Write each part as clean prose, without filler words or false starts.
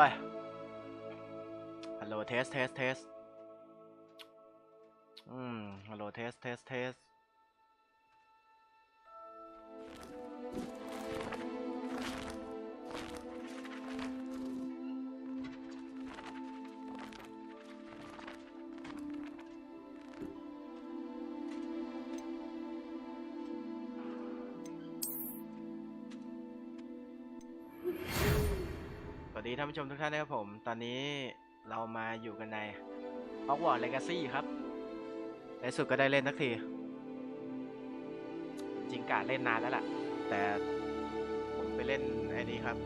ยฮัลโหลเทสฮัลโหลเทสสวัสดีท่านผู้ชมทุกท่านนะครับผมตอนนี้เรามาอยู่กันใน Hogwarts Legacy ครับในสุดก็ได้เล่นสักทีจริงกะเล่นนานแล้วล่ะแต่ผมไปเล่นไอ้นี้ครับ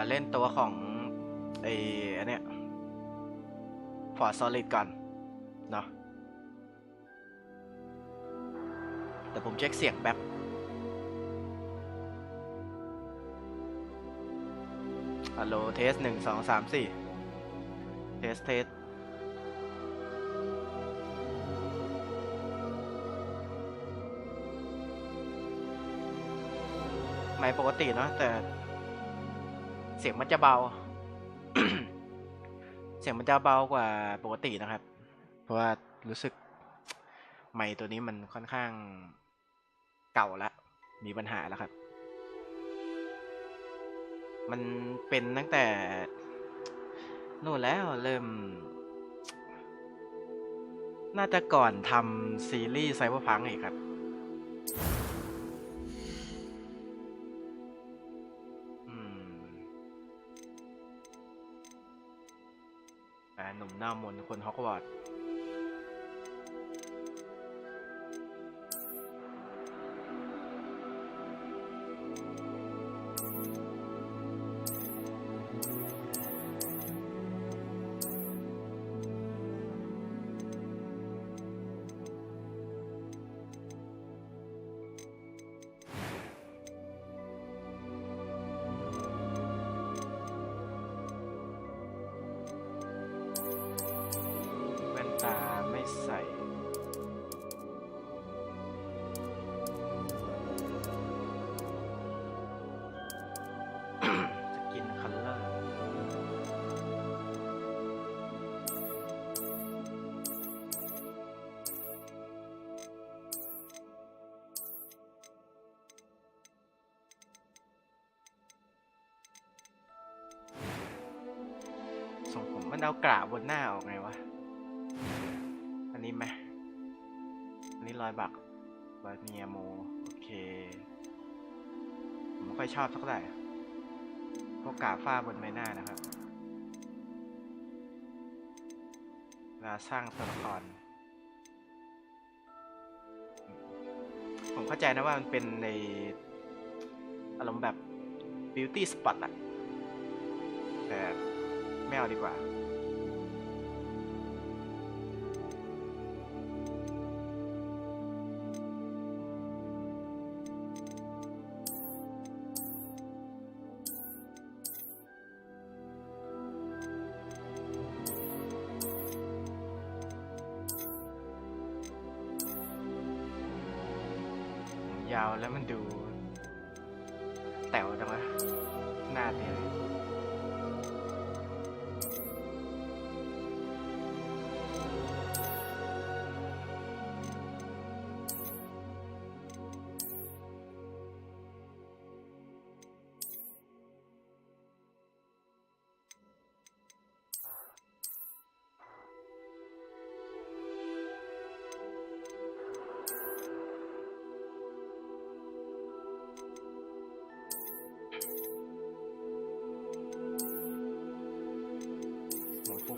เล่นตัวของอันเนี้ย Fort Solid ก่อนเนาะแต่ผมเช็คเสียงแบบฮัลโหลเทส1 2 3 4เทสไม่ปกติเนาะแต่เสียงมันจะเบา เสียงมันจะเบากว่าปกตินะครับเพราะว่ารู้สึกไมค์ตัวนี้มันค่อนข้างเก่าละมีปัญหาแล้วครับมันเป็นตั้งแต่นู่นแล้วเริ่มน่าจะก่อนทำซีรีส์ไซเบอร์พังก์อีกครับหนุ่มหน้ามนคนฮอกวอตส์ตาไม่ใส่สกินคัลเลอร์ส่งผมมันเอากระบนหน้าออกไงวะอันนี้ไหมอันนี้รอยบักรอยเนียโมโอเคผมไม่ค่อยชอบสักเท่าไหร่พวกกาฝ้าบนใบหน้านะครับเวลาสร้างตัวละครผมเข้าใจนะว่ามันเป็นในอารมณ์แบบ beauty spot อะแต่ไม่เอาดีกว่ายาวแล้วมันดูแต๋วจังวะหน้าเดีย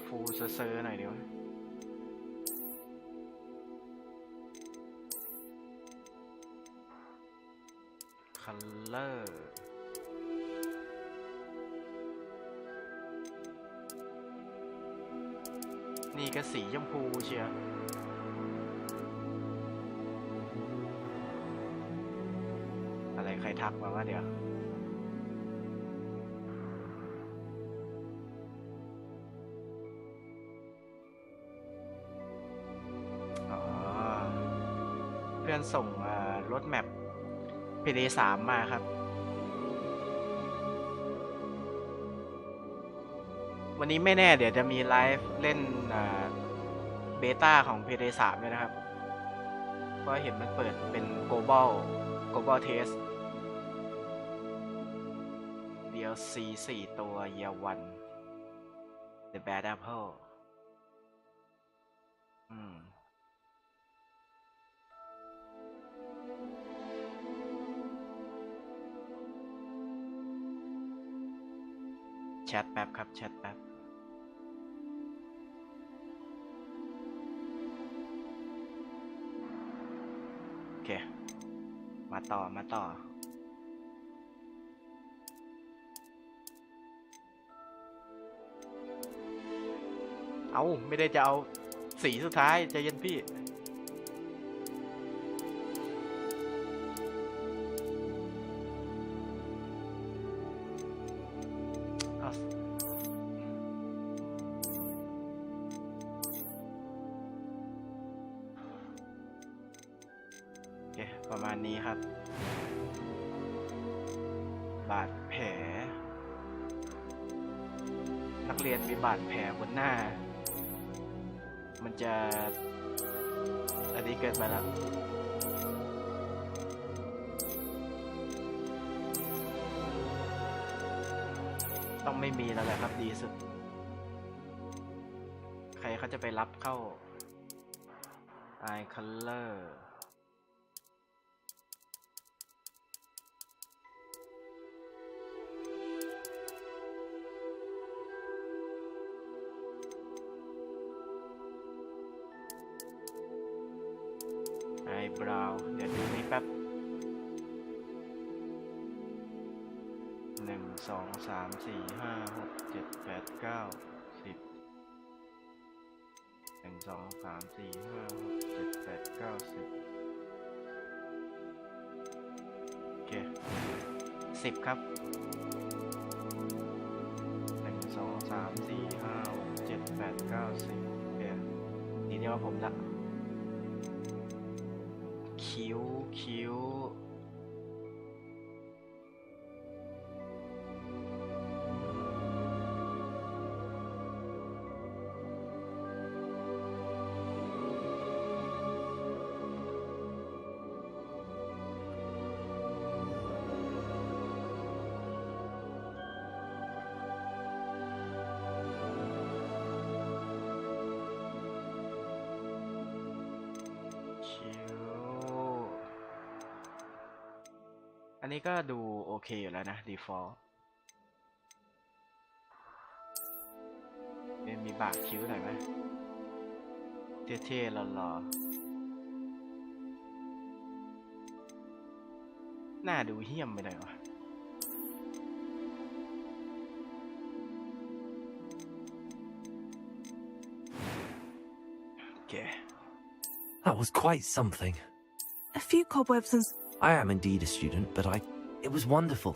ฟูเซอร์หน่อยดีวะคัลเลอร์นี่ก็สีชมพูเชียวอะไรใครทักมาว่าเดี๋ยวเพื่อนส่งรถแมพ PD3 มาครับ วันนี้ไม่แน่เดี๋ยวจะมีไลฟ์เล่นเบต้าของ PD3 ด้วยนะครับเพราะเห็นมันเปิดเป็น global test DLC 4 ตัว Year 1 The Bad Apple แชทแป๊บครับแชทแป๊บโอเคมาต่อเอาไม่ได้จะเอาสีสุดท้ายใจเย็นพี่ประมาณนี้ครับบาดแผลนักเรียนมีบาดแผลบนหน้ามันจะอันนี้เกินไปแล้วต้องไม่มีแล้วแหละครับดีสุดใครเขาจะไปรับเข้า Eye Color Eyebrow เดี๋ยวดูนี่แป๊บ1 2 3 4 5 6 7 8 9 10 1 2 3 4 5 6 7 8 9 10โอเค10ครับ1 2 3 4 5 6 7 8 9 10โอเคทีนี้ว่าผมละคิ้วอันนี้ก็ดูโอเคอยู่แล้วนะ default มีบากคิ้วหน่อยไหมเท่ๆหล่อๆหน้าดูเหี้ยมไปหน่อยวะโอเค That was quite something. A few cobwebs and... I am indeed a student, but it was wonderful.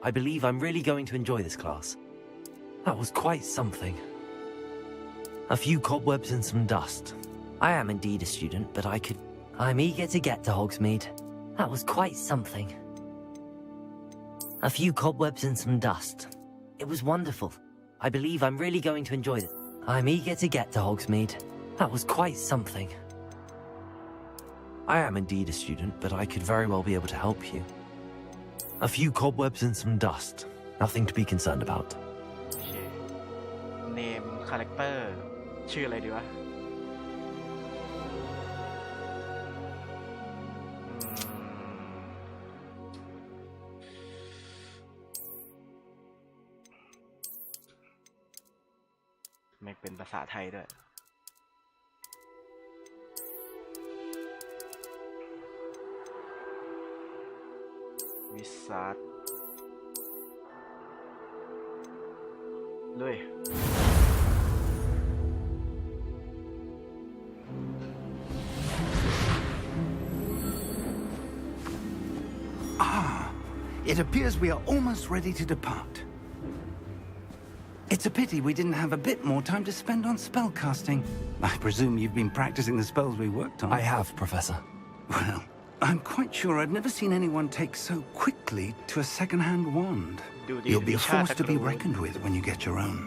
I believe I'm really going to enjoy this class. That was quite something. A few cobwebs and some dust. I am indeed a student, but I'm eager to get to Hogsmeade. That was quite something. A few cobwebs and some dust. It was wonderful. I believe I'm really going to enjoy it. I'm eager to get to Hogsmeade. That was quite something. I am indeed a student, but I could very well be able to help you. A few cobwebs and some dust. Nothing to be concerned about. Okay. Name character ชื่ออะไรดีวะไม่เป็นภาษาไทยด้วยวิสัทลุยIt appears we are almost ready to depart. It's a pity we didn't have a bit more time to spend on spellcasting. I presume you've been practicing the spells we worked on. I have, Professor. Well, I'm quite sure I've never seen anyone take so quickly to a second-hand wand. You'll be a force to be reckoned with when you get your own.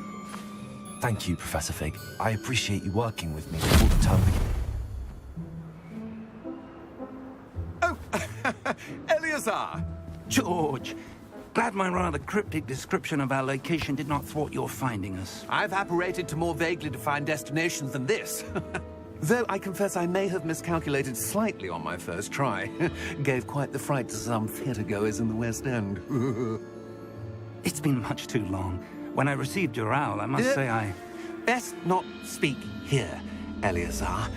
Thank you, Professor Fig. I appreciate you working with me all the time. Oh, Eleazar! George, glad my rather cryptic description of our location did not thwart your finding us. I've apparated to more vaguely defined destinations than this. Though I confess I may have miscalculated slightly on my first try. Gave quite the fright to some theatre-goers in the West End. It's been much too long. When I received your owl, I must say I... Best not speak here, Eleazar.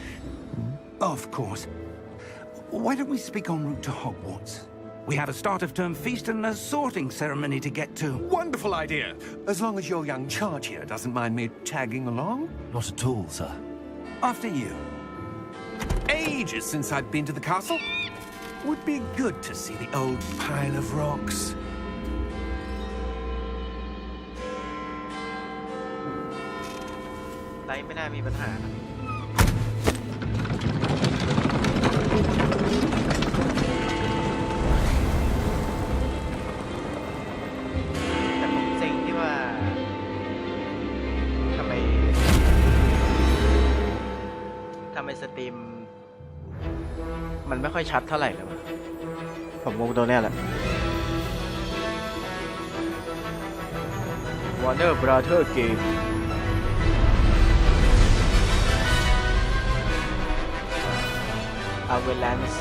Of course. Why don't we speak en route to Hogwarts? We have a start-of-term feast and a sorting ceremony to get to. Wonderful idea. As long as your young charge here doesn't mind me tagging along. Not at all, sir. After you. Ages since I've been to the castle. Would be good to see the old pile of rocks. ไลท์ไม่น่ามีปัญหานะแต่ผมเซ็งที่ว่าทำไมสตรีมมันไม่ค่อยชัดเท่าไหร่เลยวะผมงงตัวเนี้ยแหละ Warner Brother Game Avalanche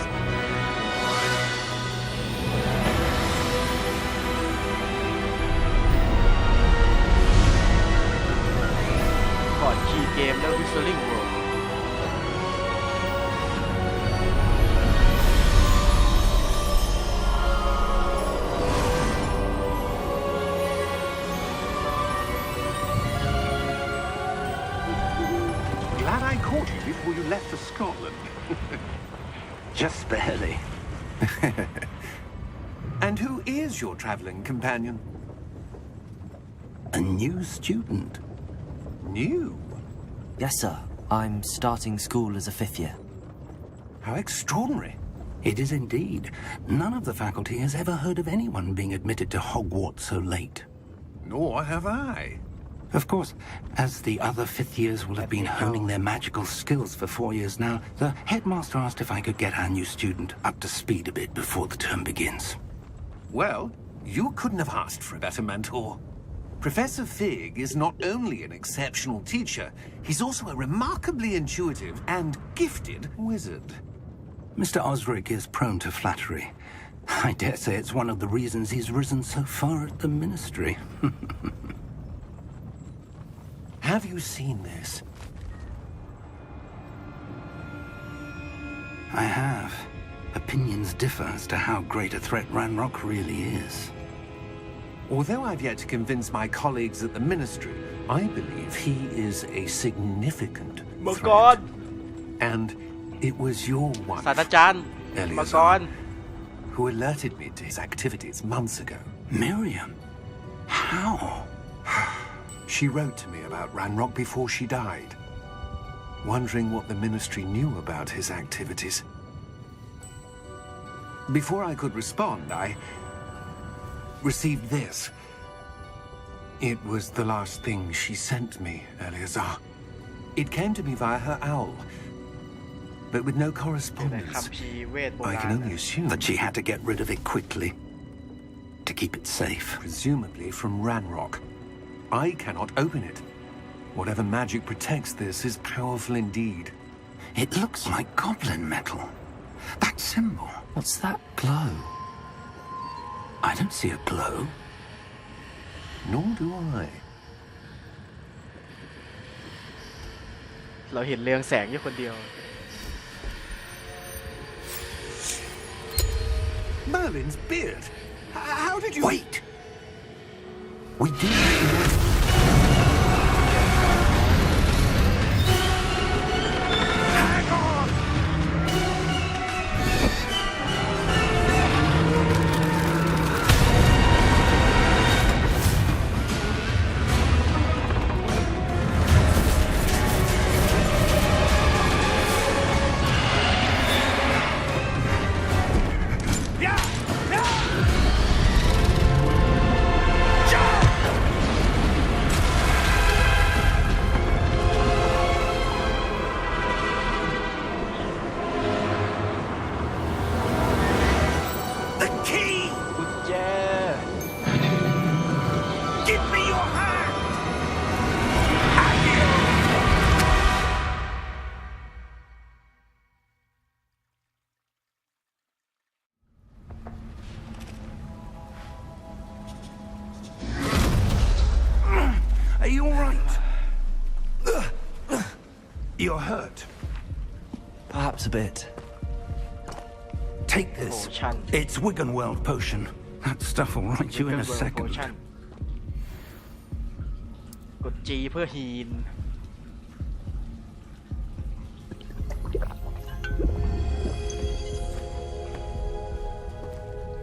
ก่อนคีย์เกมแล้ว Whistling World Glad I caught you before you left for Scotland. Just barely. And who is your travelling companion? A new student. New? Yes, sir. I'm starting school as a fifth year. How extraordinary. It is indeed. None of the faculty has ever heard of anyone being admitted to Hogwarts so late. Nor have I. Of course, as the other fifth years will have been honing their magical skills for 4 years now, the headmaster asked if I could get our new student up to speed a bit before the term begins. Well, you couldn't have asked for a better mentor. Professor Fig is not only an exceptional teacher, he's also a remarkably intuitive and gifted wizard. Mr. Osric is prone to flattery. I dare say it's one of the reasons he's risen so far at the ministry. Have you seen this? I have. Opinions differ as to how great a threat Ranrock really is. Although I've yet to convince my colleagues at the ministry, I believe he is a significant threat. And it was your ศาสตรา wife, จารย์มังกร who alerted me to his activities months ago. Miriam? How? She wrote to me about Ranrock before she died, wondering what the ministry knew about his activities. Before I could respond, I received this. It was the last thing she sent me, Eleazar. It came to me via her owl, but with no ในคัม correspondence. ภีร์เวทโบ I รา can ณ only assume, That she had to get rid of it quickly. To keep it safe. presumably from Ranrock. I cannot open it. Whatever magic protects this is powerful indeed. It looks like goblin metal. That symbol. What's that glow? I don't see a glow. Nor do I. เราเห็นเรืองแสงอยู่คนเดียว Merlin's beard. How did you... Wait! We do. Hang on! Yeah! Yeah! Jump! right. You're hurt. Perhaps a bit. Take this. Potion. It's Wiggenweld potion. That stuff will right you in a World second. Potion กด G เพื่อฮีล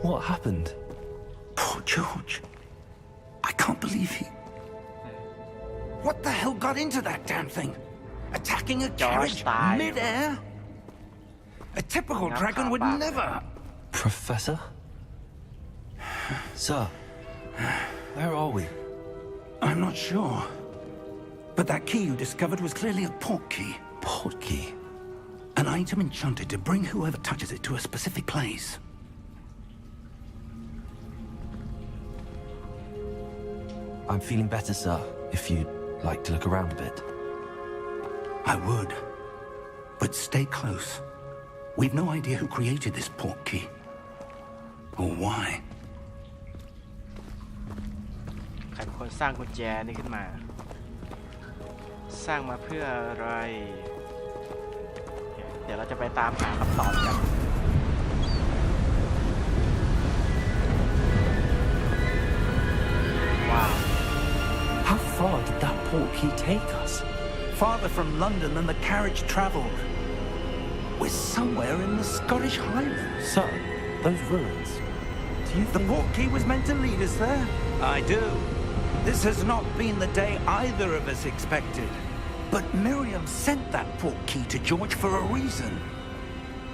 What happened? Poor George. I can't believe he... What the hell got into that damn thing? Attacking a carriage style. mid-air? A typical Now dragon would car park. never... Professor? Sir, where are we? I'm not sure. But that key you discovered was clearly a port key. Port key. An item enchanted to bring whoever touches it to a specific place. I'm feeling better, sir, if you'd like to look around a bit. I would. But stay close. We've no idea who created this port key. Or why. ใครเป็นคนสร้างกุญแจนี่ขึ้นมา สร้างมาเพื่ออะไร เดี๋ยวเราจะไปตามหาคำตอบกัน ว้าว How far did that port key take us? Farther from London than the carriage travelled. We're somewhere in the Scottish Highlands. Sir, those ruins. Do you The think... port key was meant to lead us there? I do. This has not been the day either of us expected. But Miriam sent that port key to George for a reason.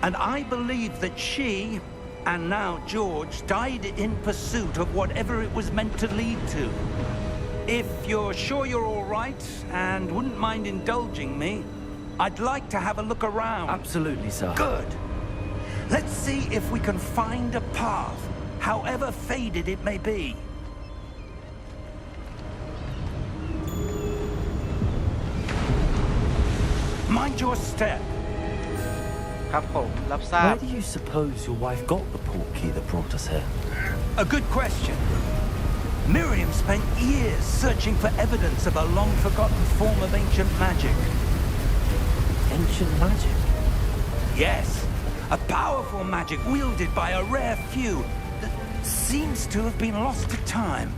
And I believe that she, and now George, died in pursuit of whatever it was meant to lead to. If you're sure you're all right and wouldn't mind indulging me, I'd like to have a look around. Absolutely, sir. Good. Let's see if we can find a path, however faded it may be. Mind your step. ครับผมรับทราบ Where do you suppose your wife got the port key that brought us here? A good question. Miriam spent years searching for evidence of a long-forgotten form of ancient magic. Ancient magic? Yes, a powerful magic wielded by a rare few that seems to have been lost to time.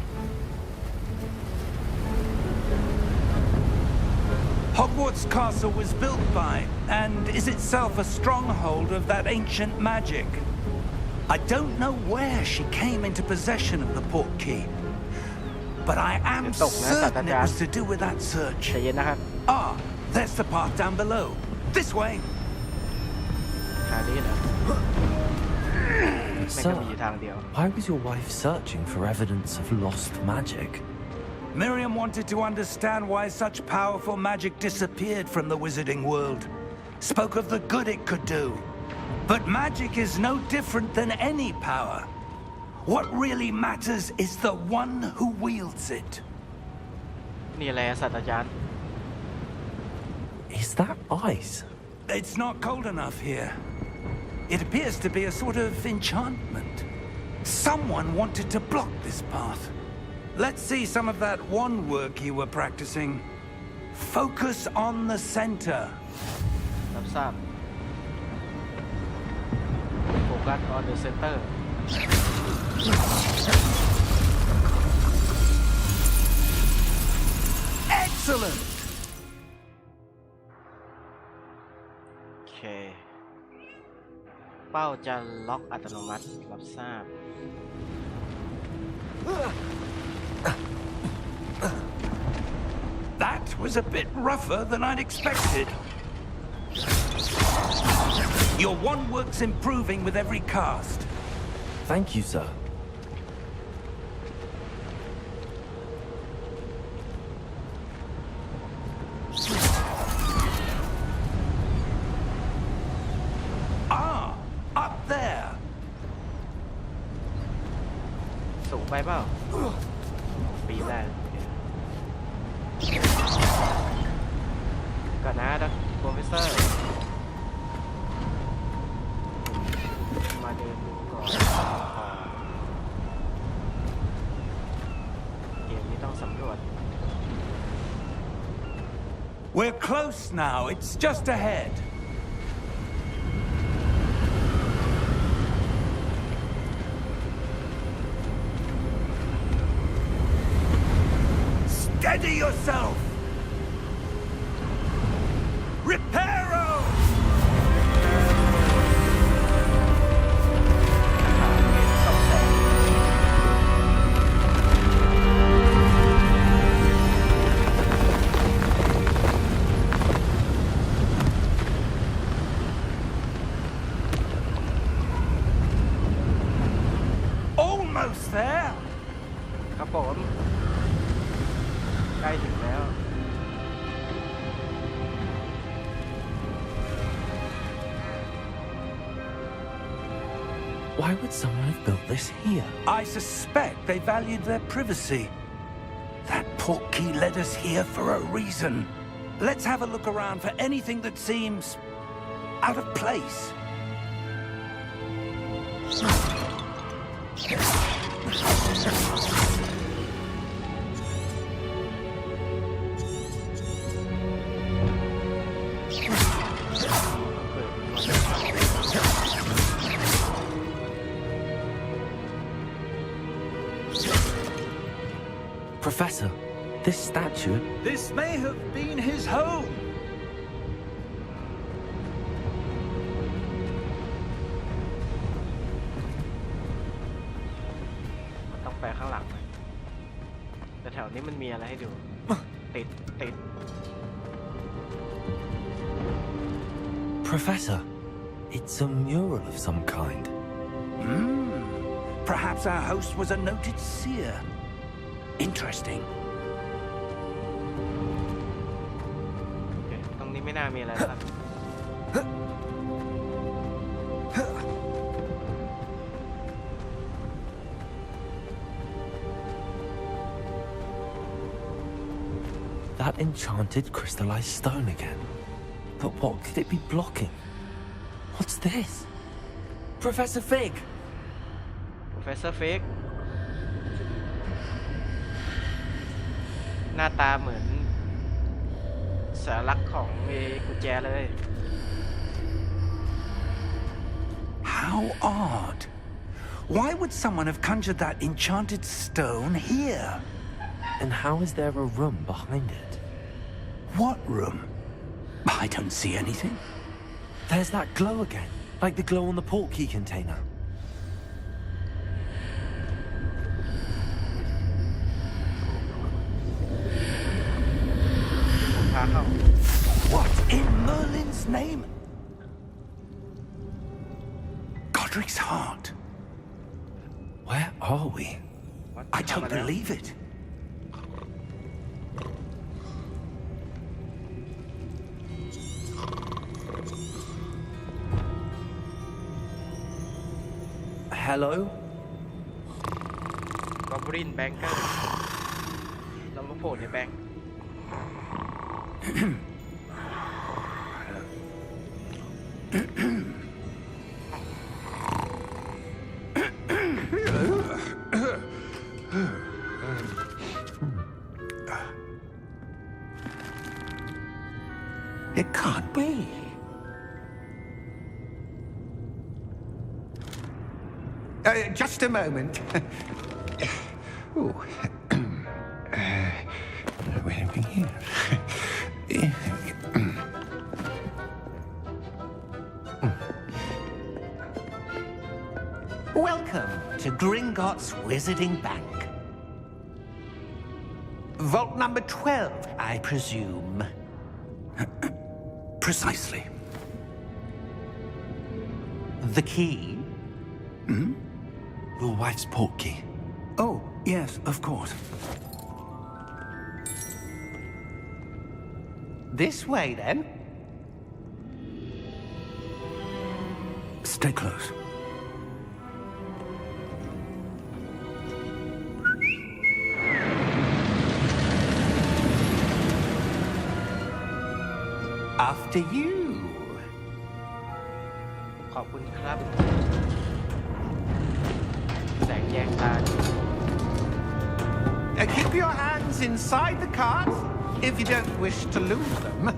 Hogwarts Castle was built by, and is itself a stronghold of that ancient magic. I don't know where she came into possession of the port key, but I am certain it was to do with that search. ใจเย็นนะครับ Ah, there's the path down below. This way. ทางนี้เหรอ But ไม่ก็ sir, มีอยู่ทางเดียว why was your wife searching for evidence of lost magic? Miriam wanted to understand why such powerful magic disappeared from the wizarding world. Spoke of the good it could do. But magic is no different than any power. What really matters is the one who wields it. นี่แหละศาสตราจารย์ Is that ice? It's not cold enough here. It appears to be a sort of enchantment. Someone wanted to block this path. Let's see some of that wand work you were practicing. Focus on the center. รับทราบ Focus on the center Excellent. โอเค เป้าจะล็อกอัตโนมัติรับทราบ That was a bit rougher than I'd expected. Your wand work's improving with every cast. Thank you, sir. Ah, up there. สูงไปเปล่า ปีนได้ก่อนนะดักโปรเฟสเซอร์ มาเดินดูก่อนเกมนี้ต้องสำรวจ We're close now. It's just ahead. Steady yourself! Reparo! Almost there! ครับผมใกล้ถึงแล้ว Why would someone have built this here? I suspect they valued their privacy. That portkey led us here for a reason. Let's have a look around for anything that seems out of place. Professor, this statue... This may have been his home. มันต้องไปข้างหลังไหมแต่แถวนี้มันมีอะไรให้ดู ติด Professor, it's a mural of some kind. Perhaps our host was a noted seer. Interesting. โอเคตรงนี้ไม่น่ามีอะไรแล้วครับ That enchanted crystallized stone again. But what could it be blocking? What's this? Professor Fig! Professor Fig หน้าตาเหมือนสัญลักษณ์ของกุญแจเลย How odd. Why would someone have conjured that enchanted stone here? And how is there a room behind it? What room? I don't see anything. There's that glow again, like the glow on the portkey container. What in Merlin's name? Godric's heart. Where are we? I don't believe it. Hello? Goblin Banker เรามาโผล่ในแบงค์ It can't be. Just a moment. Ooh. Wait a minute here. Welcome to Gringotts Wizarding Bank. Vault number 12, I presume. Precisely. The key? Your wife's portkey. Oh, yes, of course. This way, then. Stay close. After you. ขอบคุณครับ แสงแยงตา Keep your hands inside the cart. if you don't wish to lose them.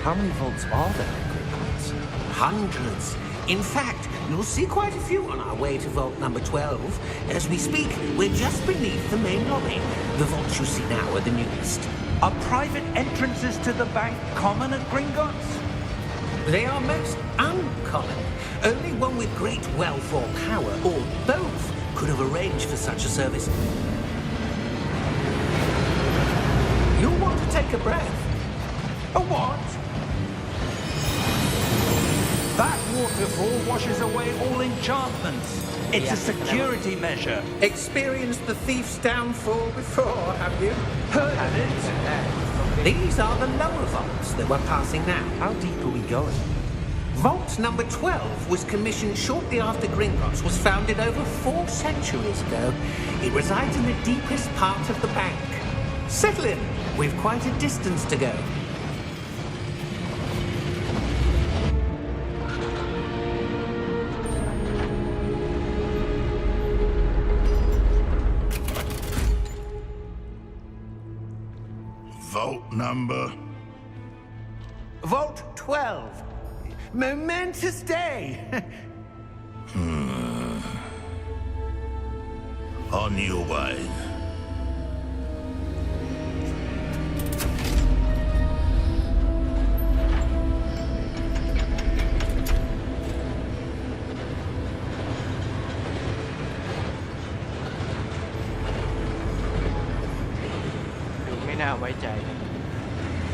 How many vaults are there in Gringotts? Hundreds. In fact, you'll see quite a few on our way to vault number 12. As we speak, we're just beneath the main lobby. The vaults you see now are the newest. Are private entrances to the bank common at Gringotts? They are most uncommon. Only one with great wealth or power, or both, could have arranged for such a service. You'll want to take a breath. A what? That waterfall washes away all enchantments. It's a security measure. Experienced the thief's downfall before, have you? Heard of it? These are the lower vaults that we're passing now. How deep are we going? Vault number 12 was commissioned shortly after Gringotts was founded over 4 centuries ago. It resides in the deepest part of the bank. Settle in. We've quite a distance to go. Vault number? Vault 12. Momentous day. On your way.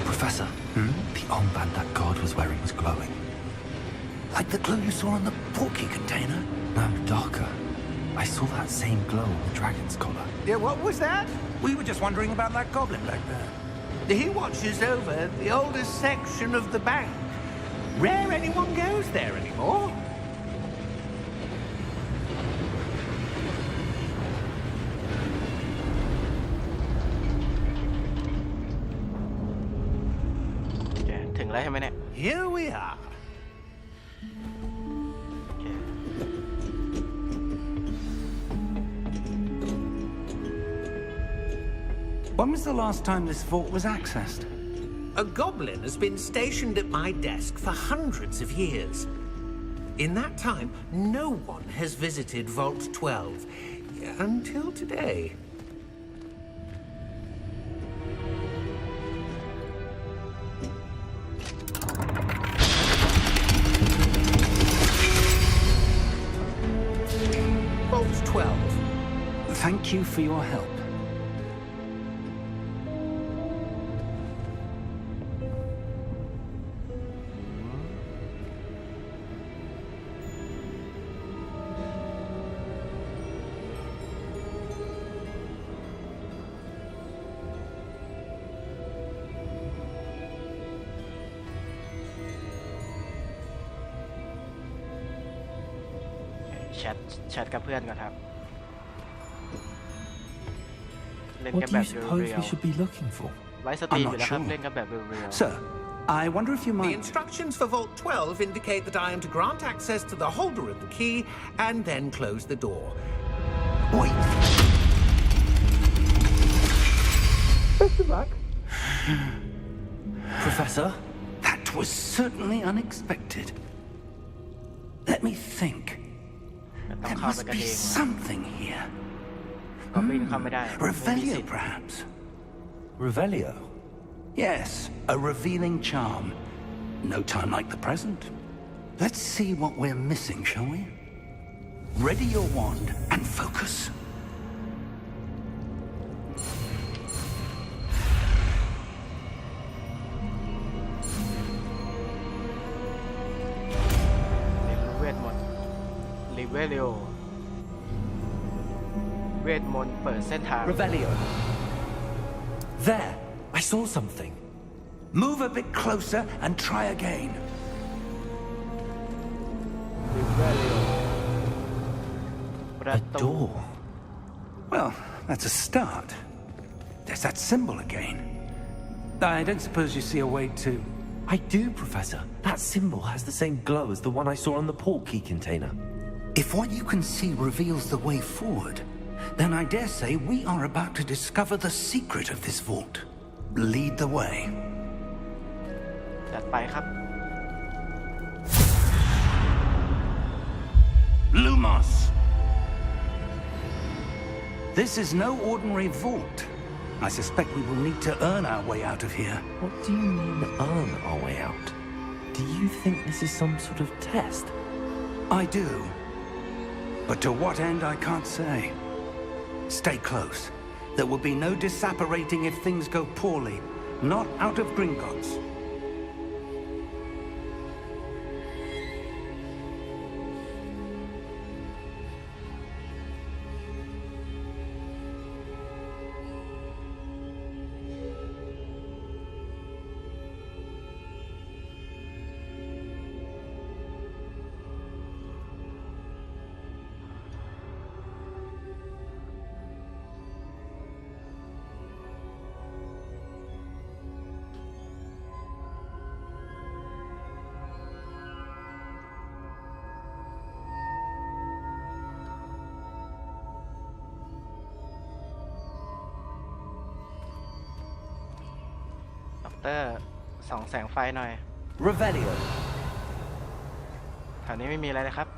Professor, the armband that guard was wearing was glowing. Like the glow you saw on the portkey container? No, darker. I saw that same glow on the dragon's collar. Yeah, what was that? We were just wondering about that goblin back there. He watches over the oldest section of the bank. Rare anyone goes there anymore. Here we are. When was the last time this vault was accessed? A goblin has been stationed at my desk for hundreds of years. In that time, no one has visited Vault 12 until today. Vault 12. Thank you for your help.แชทกับเพื่อนก่อนครับเล่นกัน What แบ do บ you suppose เรียว we should be looking for? ไลฟ์สตรีม I'm อยู่ not แล้วครับ sure. เล่นกันแบบเรียว Sir, I wonder if you The might... instructions for Vault 12 indicate that I am to grant access to the holder of the key and then close the door. Wait. Best of luck. Professor? That was certainly unexpected. Let me think. ต้อง There เข้าไป must กัน be เอง something here. ก็บินเข้าไม่ได้ไม่มี Revelio, สิทธิ์ perhaps. Revelio? Yes, a revealing charm. No time like the present. Let's see what we're missing, shall we? Ready your wand and focus. Revelio เวทมนต์เปิดเส้นทาง Revelio. There! I saw something. Move a bit closer and try again. Revelio ประ A ตู door. Well, that's a start. There's that symbol again. I don't suppose you see a way to... I do, Professor. That symbol has the same glow as the one I saw on the port key container. If what you can see reveals the way forward, then I dare say we are about to discover the secret of this vault. Lead the way. จัดไปครับ Lumos! This is no ordinary vault. I suspect we will need to earn our way out of here. What do you mean, earn our way out? Do you think this is some sort of test? I do. But to what end, I can't say. Stay close. There will be no disapparating if things go poorly. Not out of Gringotts.ส่องแสงไฟหน่อย Revelio. แถวนี้ไม่มีอะไรเลยครับ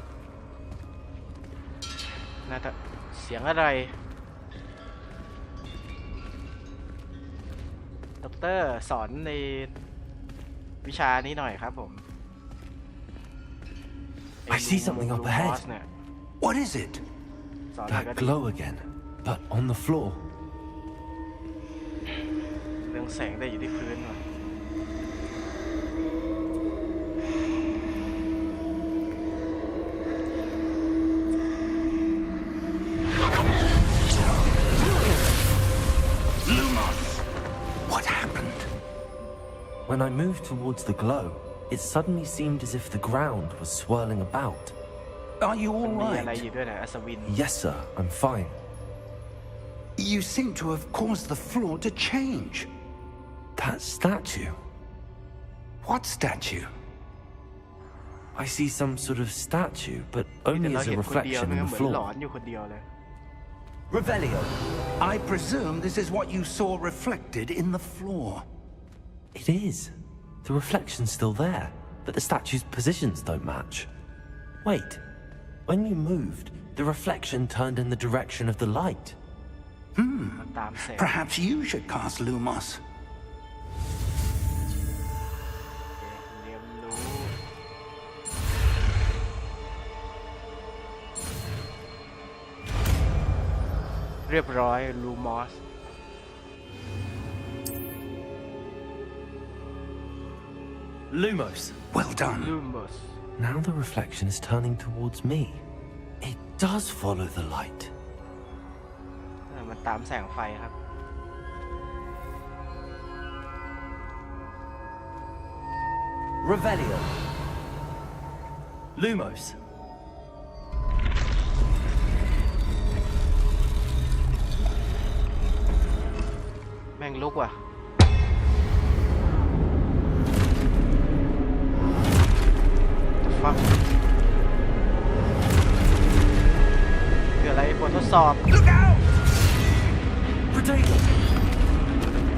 น่าจะเสียงอะไรด็อกเตอร์สอนในวิชานี้หน่อยครับผม I see something up ahead. What is it? That glow again, but on the floor. เรื่องแสงได้อยู่ที่พื้นหน่อย When I moved towards the glow, it suddenly seemed as if the ground was swirling about. Are you all มีอะไร right? อยู่ด้วยนะอัศวิน Yes, sir, I'm fine. You seem to have caused the floor to change. That statue. What statue? I see some sort of statue, but แต่ only เรา as เห็ a นคนเดียว reflection มัน in ก็ the เหมือนหลอ floor. นอยู่คนเดียวเลย Revelio. I presume this is what you saw reflected in the floor. It is. The reflection's still there, but the statue's positions don't match. Wait. When you moved, the reflection turned in the direction of the light. มันตามแสง Perhaps you should cast Lumos. เรียนรู้เรียบร้อยลูมอส Lumos. Well done. ลูมอส Now the reflection is turning towards me. It does follow the light. มันตามแสงไฟครับ Revelio. Lumos. แม่งลุกว่ะ ฟังคืออะไรบททดสอบ Look out! Potato.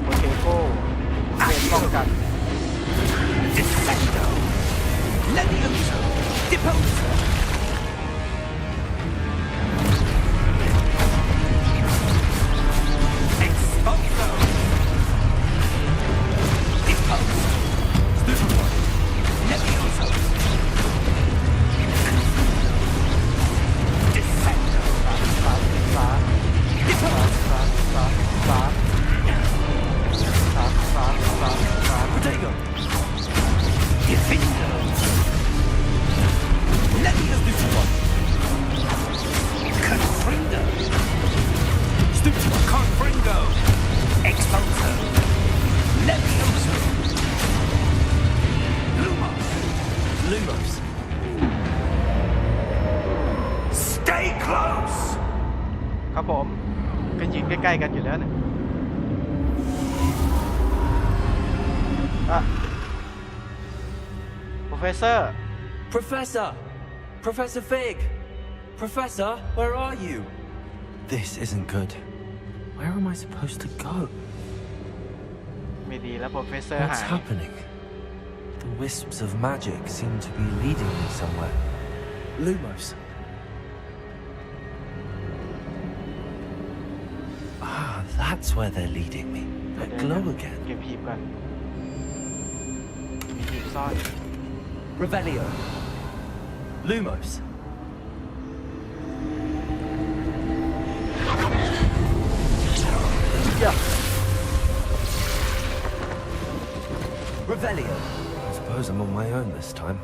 โปเทโก้เกมป้องกัน Defendo. Levioso. Deposo. Exposo. Deposo. Levioso. Defendo. ฟ้าฟ้าฟ้าฟ้าฟ้าฟ้าฟ้า Potato. Defendo. Levioso. Confringo. Stupid. Confringo. Exposo. Levioso. Lumos. Lumos. Stay close. ครับผมก็ยิงใกล้ๆกันอยู่แล้วเนี่ย Professor Professor! Professor Fig! Professor, where are you? This isn't good. Where am I supposed to go? ไม่ดีแล้ว Professor What's หาย happening? The wisps of magic seem to be leading me somewhere. Lumos. Ah, that's where they're leading me. They glow again. เก็บหีบก่อนมีหีบซ่อน Revelio. Lumos. Yeah. Revelio. I suppose I'm on my own this time.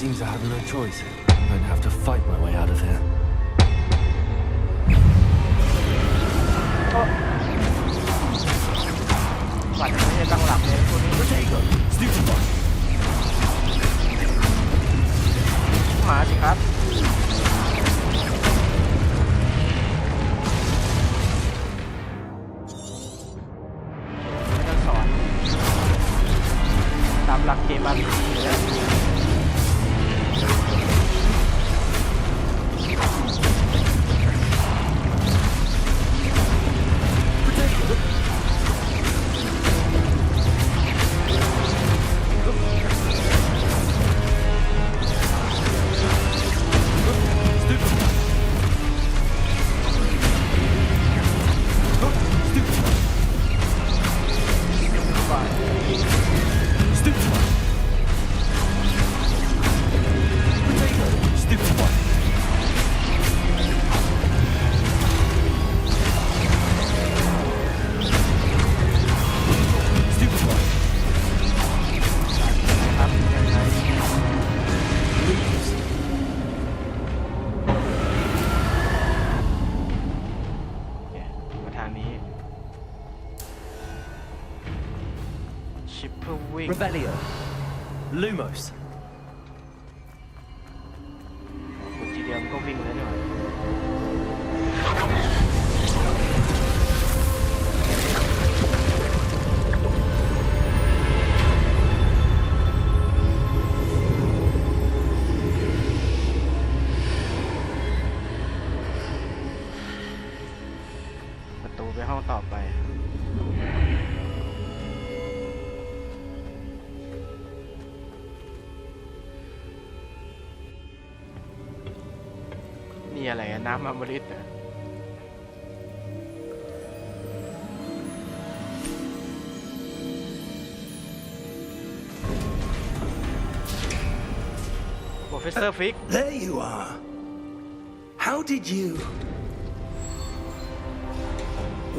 Seems I have no choice. I'm going to have to fight my way out of here. หวัดไม่ได้ตั้งหลักเลยพวกนี้ Potato, stupid one. มาสิครับไม่ต้องสอนตามหลักเกมบางทีเลย Revelio. Lumos. กดทีเดียวมันก็วิ่งเลยนี่หว่าประตูไปห้องต่อไปนี่อะไรอะน้ำอมฤตเหรอProfessor Fig There you are. How did you...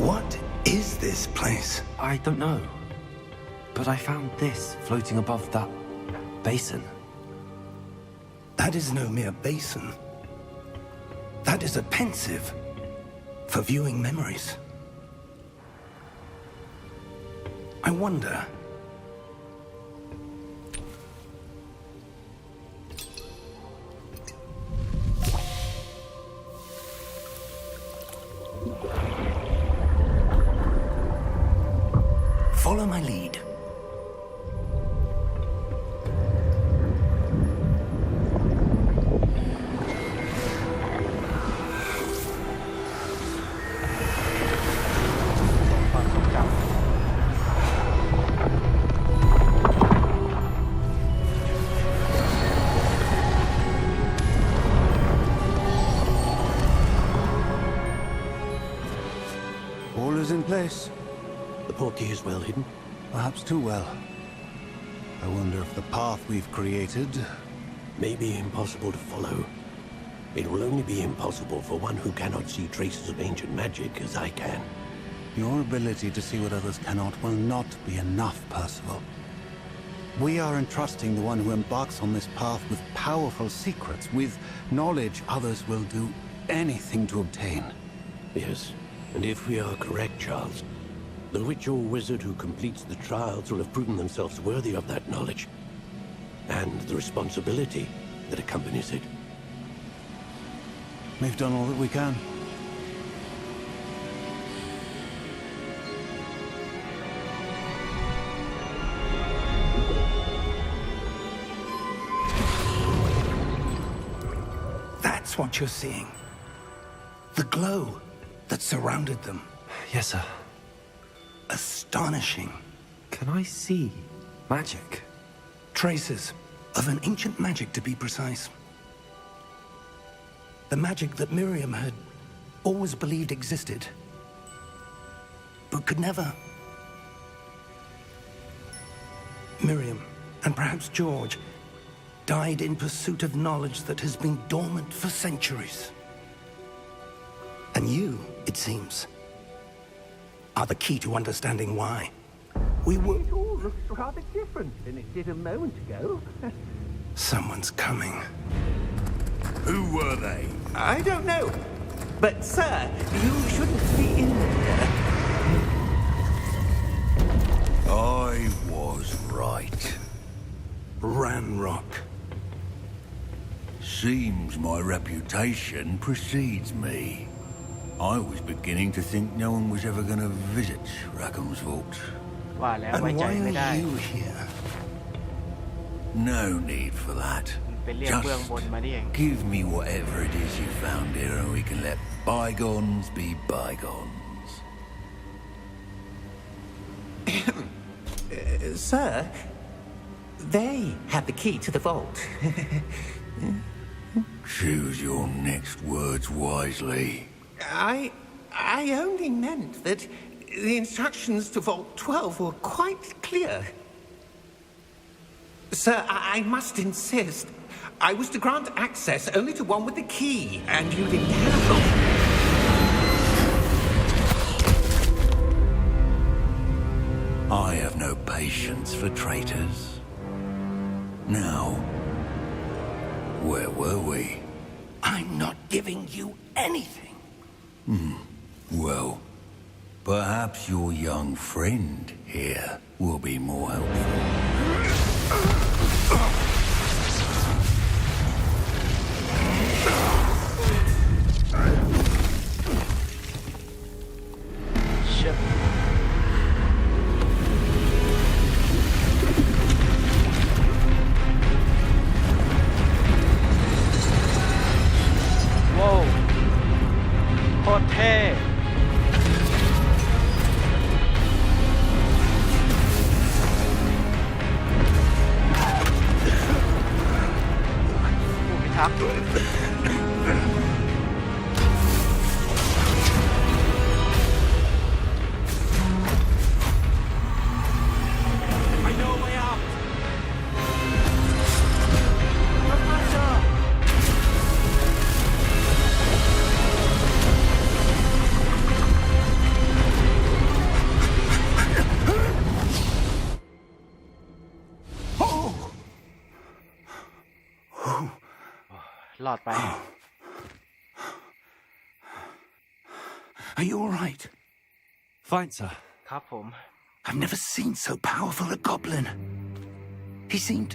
What is this place? I don't know. But I found this floating above that basin. That is no mere basin. That is a pensive for viewing memories. I wonder... Follow my lead. All is in place. The portkey is well hidden. Perhaps too well. I wonder if the path we've created... May be impossible to follow. It will only be impossible for one who cannot see traces of ancient magic as I can. Your ability to see what others cannot will not be enough, Percival. We are entrusting the one who embarks on this path with powerful secrets, with knowledge others will do anything to obtain. Yes, and if we are correct, Charles, the witch or wizard who completes the trials will have proven themselves worthy of that knowledge. and the responsibility that accompanies it. We've done all that we can. That's what you're seeing. The glow that surrounded them. Yes, sir. Astonishing. Can I see magic? Traces of an ancient magic, to be precise. The magic that Miriam had always believed existed, but could never. Miriam, and perhaps George, died in pursuit of knowledge that has been dormant for centuries. And you, it seems, are the key to understanding why. We were... It all looks rather different than it did a moment ago. Someone's coming. Who were they? I don't know. But, sir, you shouldn't be in there. I was right. Ranrock. Seems my reputation precedes me. I was beginning to think no one was ever going to visit Rackham's vault. ว่าแล้ว And ไว้ใจ why ไม่ได้ are you here? No need for that. เป็นเรียกเบื้องบนมานี่เอง Give me whatever it is you found here and we can let bygones be bygones. Sir, they have the key to the vault. Choose your next words wisely. I only meant that the instructions to Vault 12 were quite clear. Sir, I must insist. I was to grant access only to one with the key, and you didn't have them. I have no patience for traitors. Now, where were we? I'm not giving you anything. Well, perhaps your young friend here will be more helpful. Shit. Whoa. โคตรเท่ ผู้พิทักษ์ I know a way out. Professor! Oh! รอดไป Are you all right? Fine, sir. ครับผม I've never seen so powerful a goblin. He seemed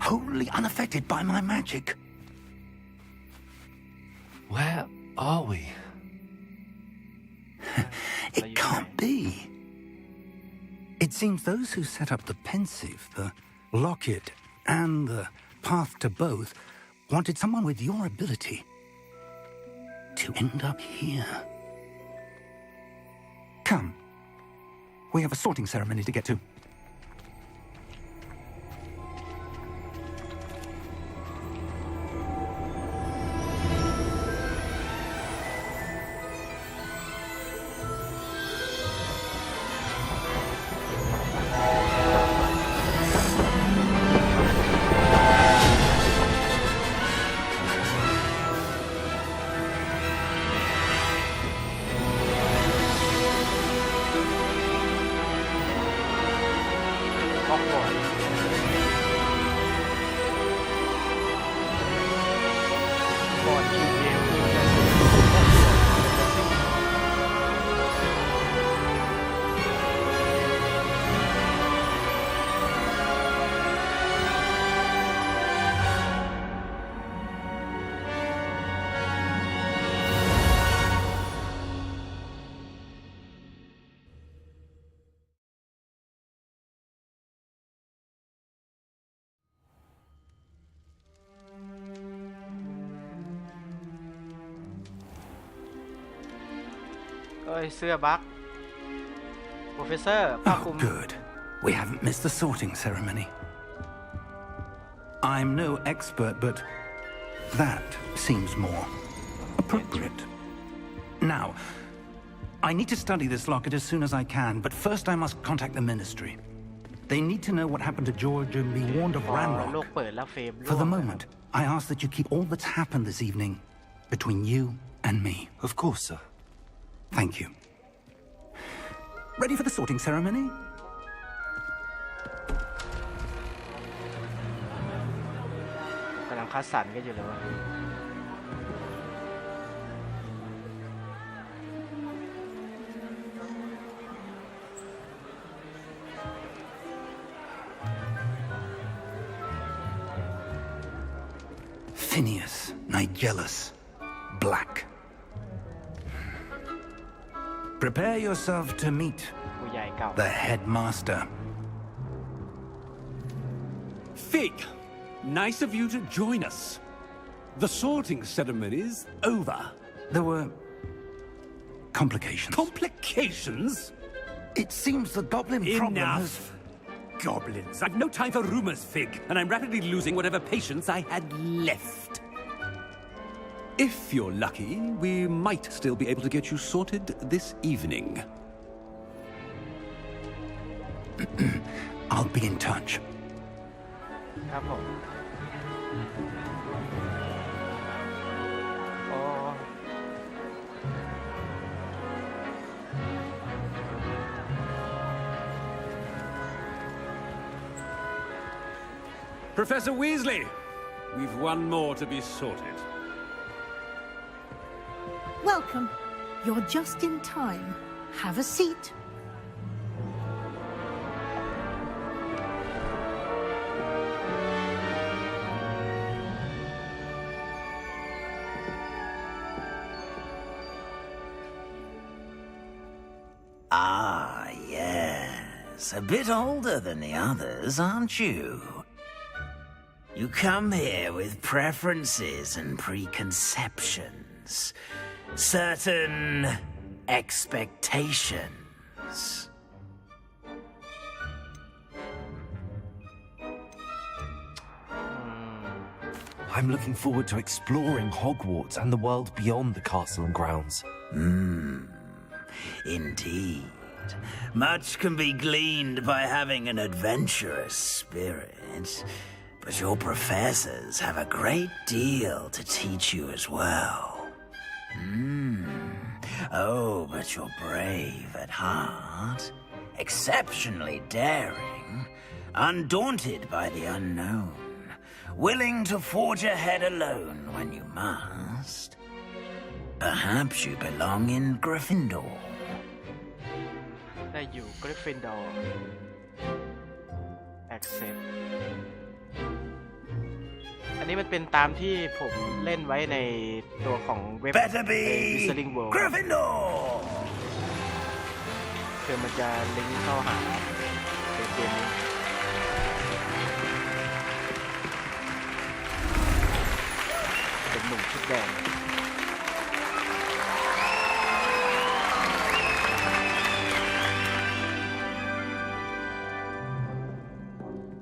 wholly unaffected by my magic. Where are we? It can't be. It seems those who set up the pensive, the locket, and the path to both wanted someone with your ability to end up here. Come. We have a sorting ceremony to get to. เอ้ยเสื้อบัก Professor ผ้าคลุ Oh, ม good. We haven't missed the sorting ceremony. I'm no expert, but that seems more appropriate. Now, I need to study this locket as soon as I can, but first I must contact the Ministry. They need to know what happened to George and be warned of โลก Ranrock. เปิดแล้วเฟรม For the moment, I ask that you keep all that's happened this evening between you and me. Of course, sir. Thank you. Ready for the sorting ceremony? กำลังคัดสรรกันอยู่เลยวะ Phineas, Nigellus, Black. Prepare yourself to meet ผู้ใหญ่เก่า the headmaster. Fig, nice of you to join us. The sorting ceremony's over. There were complications. Complications? It seems the goblin problem has... Enough. Goblins. I've no time for rumors, Fig, and I'm rapidly losing whatever patience I had left. If you're lucky, we might still be able to get you sorted this evening. I'll be in touch. ครับผมโอ้ Professor Weasley, we've one more to be sorted. Welcome. You're just in time. Have a seat. Ah, yes. A bit older than the others, aren't you? You come here with preferences and preconceptions. Certain expectations. I'm looking forward to exploring Hogwarts and the world beyond the castle and grounds. Indeed. Much can be gleaned by having an adventurous spirit, but your professors have a great deal to teach you as well. Oh, but you're brave at heart, exceptionally daring, undaunted by the unknown, willing to forge ahead alone when you must. Perhaps you belong in Gryffindor. ได้อยู่ Gryffindor Accept อันนี้มันเป็นตามที่ผมเล่นไว้ในตัวของเว็บ Better be Wizarding World Gryffindor. คือมันจะลิงก์เข้าหาเป็นเกมนี้เป็นหนุ่มชุดแดง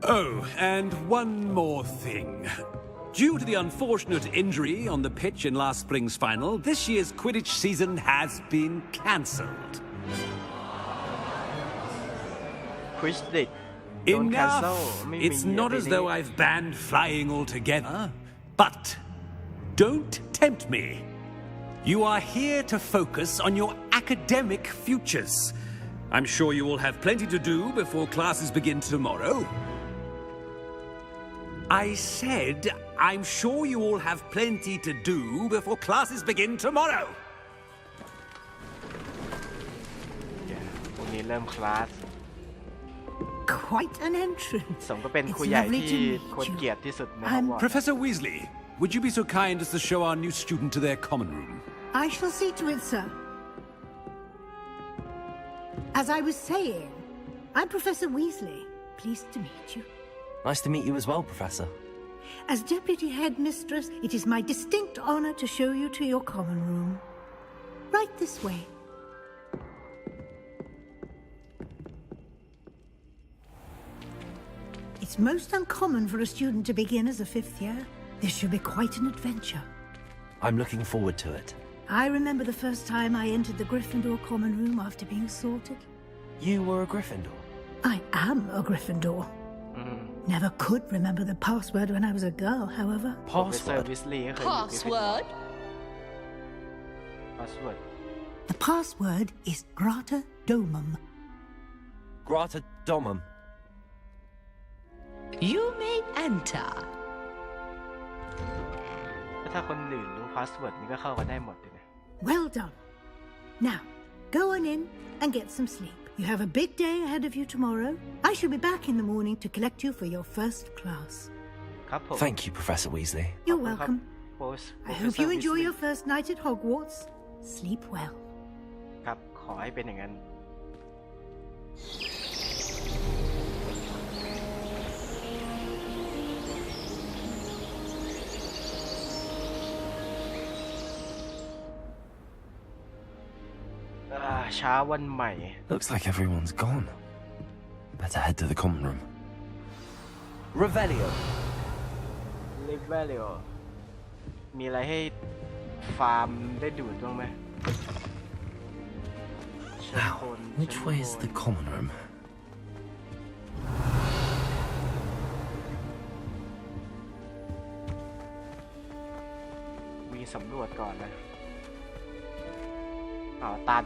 Oh, and one more thing. Due to the unfortunate injury on the pitch in last spring's final, this year's Quidditch season has been cancelled. Quidditch Enough! It's not as though I've banned flying altogether, but don't tempt me. You are here to focus on your academic futures. I'm sure you will have plenty to do before classes begin tomorrow. I said, I'm sure you all have plenty to do before classes begin tomorrow. พรุ่งนี้เริ่มคลาส Quite an entrance. สมก็เป็นครูใหญ่ที่คนเกลียดที่สุดในห้องวอร์ Professor Weasley, would you be so kind as to show our new student to their common room? I shall see to it, sir. As I was saying, I'm Professor Weasley. Pleased to meet you. Nice to meet you as well, Professor. As Deputy Headmistress, it is my distinct honor to show you to your common room. Right this way. It's most uncommon for a student to begin as a fifth year. This should be quite an adventure. I'm looking forward to it. I remember the first time I entered the Gryffindor common room after being sorted. You were a Gryffindor? I am a Gryffindor. Never could remember the password when I was a girl, however. Password? Password? Password. The password is Grata Domum. Grata Domum. You may enter. ถ้าคนอื่นรู้ password นี่ก็เข้ากันได้หมดเลยนะ Well done. Now, go on in and get some sleep. You have a big day ahead of you tomorrow. I shall be back in the morning to collect you for your first class. ครับผม Thank you, Professor Weasley. You're welcome. Post- I hope you enjoy Weasley your first night at Hogwarts. Sleep well. ครับขอให้เป็นอย่างนั้น เช้าวันใหม่ Looks like everyone's gone. Better head to the common room. Revelio. Revelio มีอะไรให้ฟาร์มได้ดูดบ้างไหม Now, which way is the common room? มีสำรวจก่อนนะตัน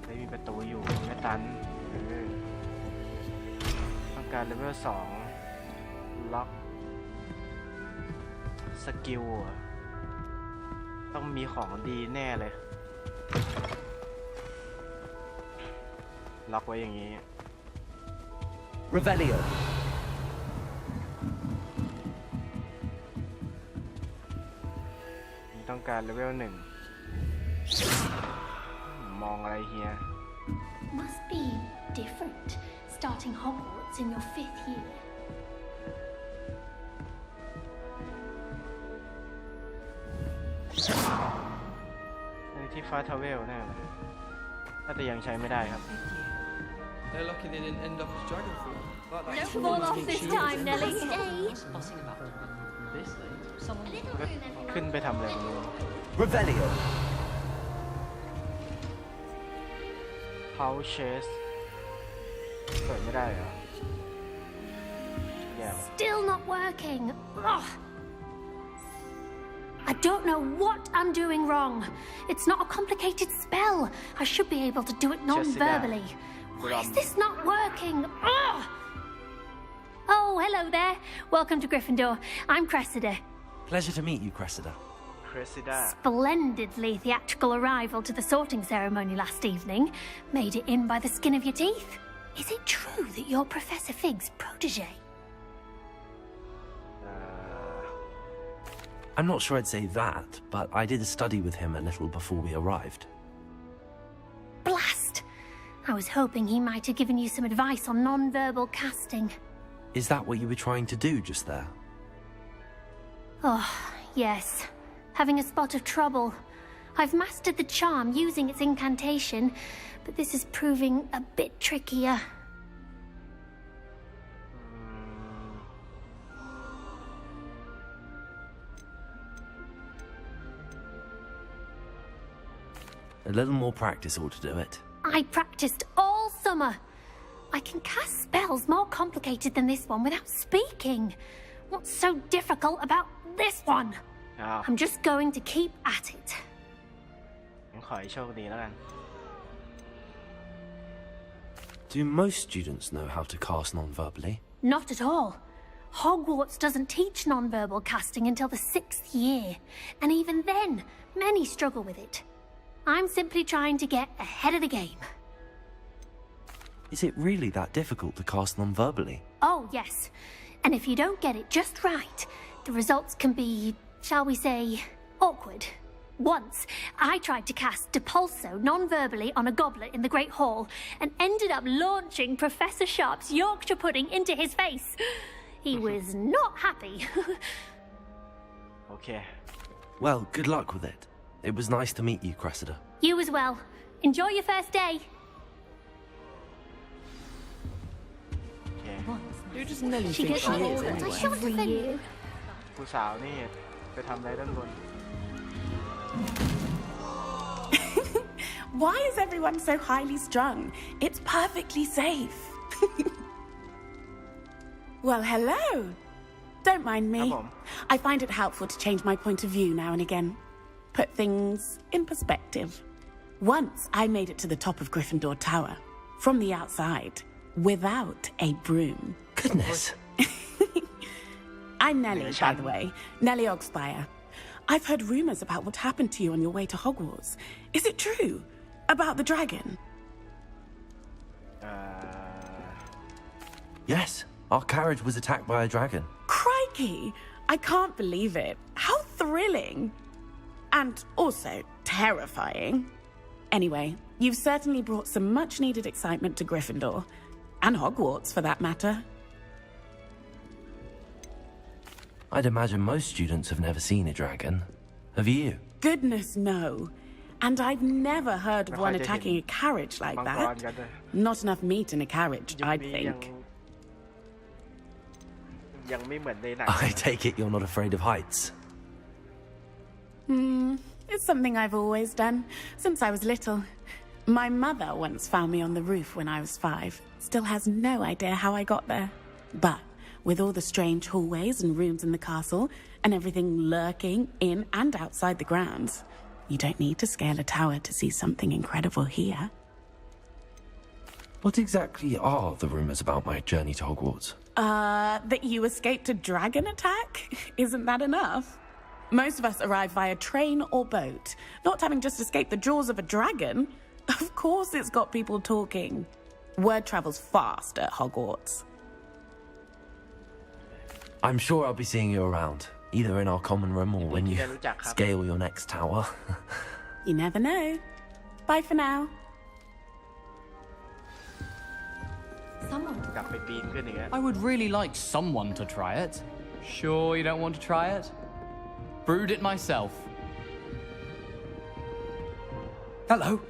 ไม่มีประตูอยู่ไม่ตันต้องการเลเวล2ล็อกสกิลต้องมีของดีแน่เลยล็อกไว้อย่างนี้ Revelio. ต้องการเลเวล1มองอะไรเฮีย Must be different starting Hogwarts in your 5th year. ในที่ฟ้าทาวเวลแน่เลยน่าจะยังใช้ไม่ได้ครับ They're lucky they didn't end up as dragon fruit. No fall off this time, Nelly. Stay. ขึ้นไปทำอะไรไม่รู้ Revelio. House Chase เปิดไม่ได้เหรอแย่ Still not working. Ugh. I don't know what I'm doing wrong. It's not a complicated spell. I should be able to do it non-verbally. Why is this not working? Ugh. Oh, hello there. Welcome to Gryffindor. I'm Cressida. Pleasure to meet you, Cressida. Cressida Splendidly theatrical arrival to the sorting ceremony last evening. Made it in by the skin of your teeth. Is it true that you're Professor Fig's protege? I'm not sure I'd say that, but I did study with him a little before we arrived. Blast! I was hoping he might have given you some advice on non-verbal casting. Is that what you were trying to do just there? Oh, yes. Having a spot of trouble. I've mastered the charm using its incantation, but this is proving a bit trickier. A little more practice ought to do it. I practiced all summer. I can cast spells more complicated than this one without speaking. What's so difficult about this one? I'm just going to keep at it. ขอให้โชคดีแล้วกัน Do most students know how to cast non-verbally? Not at all. Hogwarts doesn't teach non-verbal casting until the 6th year, and even then, many struggle with it. I'm simply trying to get ahead of the game. Is it really that difficult to cast non-verbally? Oh, yes. And if you don't get it just right, the results can be, shall we say, awkward. Once, I tried to cast Depulso non-verbally on a goblet in the Great Hall and ended up launching Professor Sharp's Yorkshire pudding into his face. He was not happy. Okay. Well, good luck with it. It was nice to meet you, Cressida. You as well. Enjoy your first day. Who does Nelly She think gets she is Hogwarts. I anyway? shan't offend you. ผู้สาวนี่ไปทำอะไรด้านบน Why is everyone so highly strung? It's perfectly safe. Well, hello. Don't mind me. I find it helpful to change my point of view now and again. Put things in perspective. Once I made it to the top of Gryffindor Tower, from the outside, without a broom. Goodness. I'm Nellie, by the way. Nellie Ogspire. I've heard rumors about what happened to you on your way to Hogwarts. Is it true? About the dragon? Yes, our carriage was attacked by a dragon. Crikey! I can't believe it. How thrilling! And also terrifying. Anyway, you've certainly brought some much-needed excitement to Gryffindor. And Hogwarts, for that matter. I'd imagine most students have never seen a dragon. Have you? Goodness, no. And I've never heard of one attacking a carriage like that. Not enough meat in a carriage, I'd think. I take it you're not afraid of heights. It's something I've always done, since I was little. My mother once found me on the roof when I was 5. Still has no idea how I got there. But with all the strange hallways and rooms in the castle, and everything lurking in and outside the grounds, you don't need to scale a tower to see something incredible here. What exactly are the rumors about my journey to Hogwarts? That you escaped a dragon attack? Isn't that enough? Most of us arrive via train or boat, not having just escaped the jaws of a dragon. Of course it's got people talking. Word travels fast at Hogwarts. I'm sure I'll be seeing you around, either in our common room or when you scale your next tower. You never know. Bye for now. I would really like someone to try it. Sure you don't want to try it? Brewed it myself. Hello.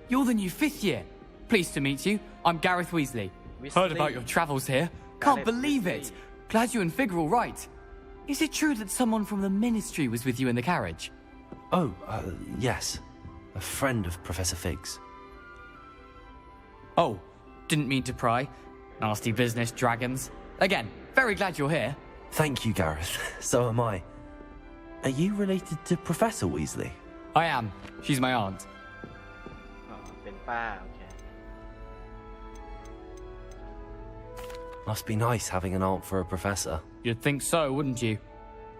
You're the new 5th year. Pleased to meet you. I'm Gareth Weasley. Heard about your travels here. Can't believe it. Glad you and Fig are all right. Is it true that someone from the Ministry was with you in the carriage? Oh, yes. A friend of Professor Fig's. Oh, didn't mean to pry. Nasty business, dragons. Again, very glad you're here. Thank you, Gareth. So am I. Are you related to Professor Weasley? I am. She's my aunt. Must be nice having an aunt for a professor. You'd think so, wouldn't you?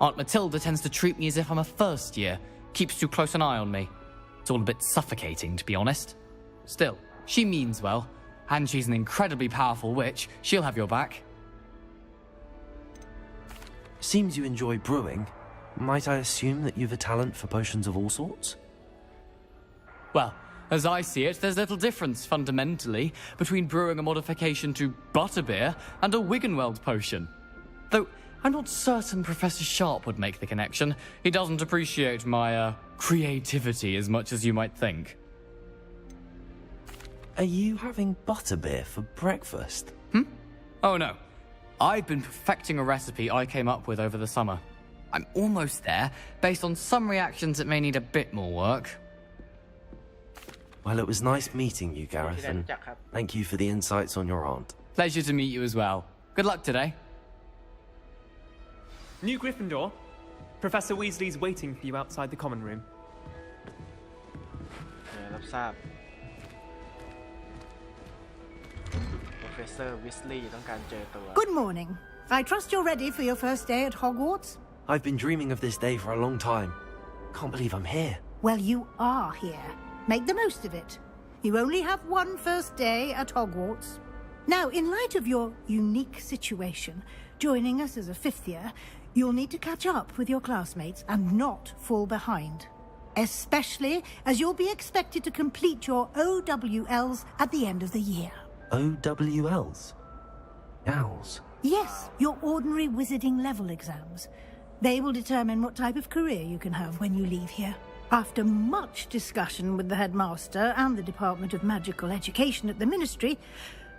Aunt Matilda tends to treat me as if I'm a first year. Keeps too close an eye on me. It's all a bit suffocating, to be honest. Still, she means well. And she's an incredibly powerful witch. She'll have your back. Seems you enjoy brewing. Might I assume that you've a talent for potions of all sorts? Well, as I see it, there's little difference, fundamentally, between brewing a modification to butterbeer and a Wiggenweld potion. Though, I'm not certain Professor Sharp would make the connection. He doesn't appreciate my, creativity as much as you might think. Are you having butterbeer for breakfast? Oh no. I've been perfecting a recipe I came up with over the summer. I'm almost there, based on some reactions that may need a bit more work. Well, it was nice meeting you, Gareth, and thank you for the insights on your aunt. Pleasure to meet you as well. Good luck today. New Gryffindor. Professor Weasley's waiting for you outside the common room. Good morning. I trust you're ready for your first day at Hogwarts? I've been dreaming of this day for a long time. Can't believe I'm here. Well, you are here. Make the most of it. You only have one first day at Hogwarts. Now, in light of your unique situation, joining us as a 5th year, you'll need to catch up with your classmates and not fall behind. Especially as you'll be expected to complete your OWLs at the end of the year. OWLs? Owls? Yes, your ordinary wizarding level exams. They will determine what type of career you can have when you leave here. After much discussion with the headmaster and the Department of Magical Education at the Ministry,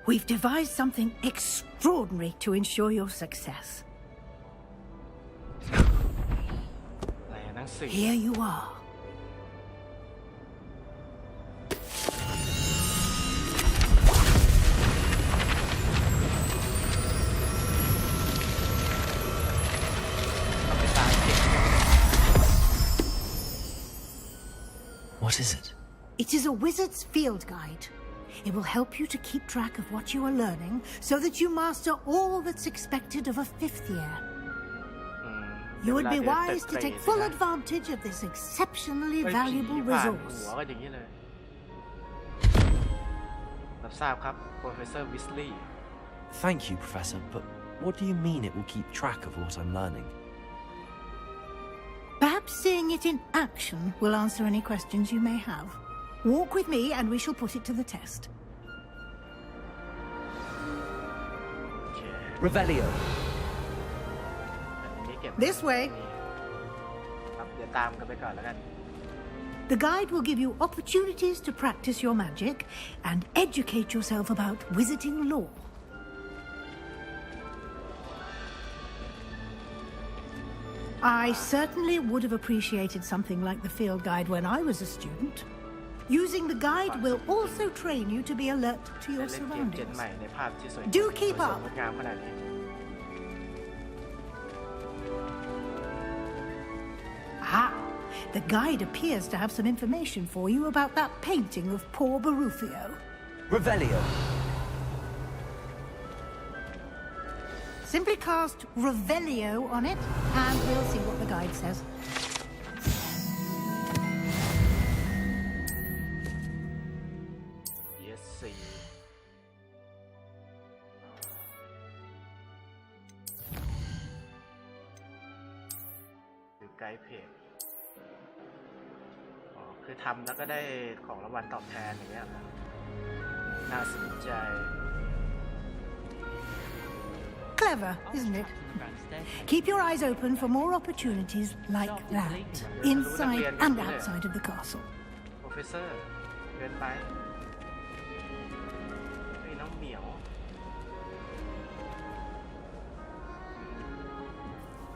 We've devised something extraordinary to ensure your success. อะไรหนังสือ Here you are. What is it? It is a wizard's field guide. It will help you to keep track of what you are learning so that you master all that's expected of a 5th year. You would be wise to take full advantage of this exceptionally valuable resource. รับทราบครับ Professor Weasley. Thank you, Professor, but what do you mean it will keep track of what I'm learning? Perhaps seeing it in action will answer any questions you may have. Walk with me and we shall put it to the test. Revelio. This way. The guide will give you opportunities to practice your magic and educate yourself about wizarding lore. I certainly would have appreciated something like the field guide when I was a student. Using the guide will also train you to be alert to your surroundings. Do keep up. Ah, the guide appears to have some information for you about that painting of poor Barufio. Revelio. Simply cast Revelio on it, and we'll see what the guide says. Yes, see.ดูไกด์เพจคือทำแล้วก็ได้ของรางวัลตอบแทนอย่างเงี้ยน่าสนใจ Clever, isn't it? Keep your eyes open for more opportunities like that, inside and outside of the castle. Professor เดินไปไอ้น้องเหมียว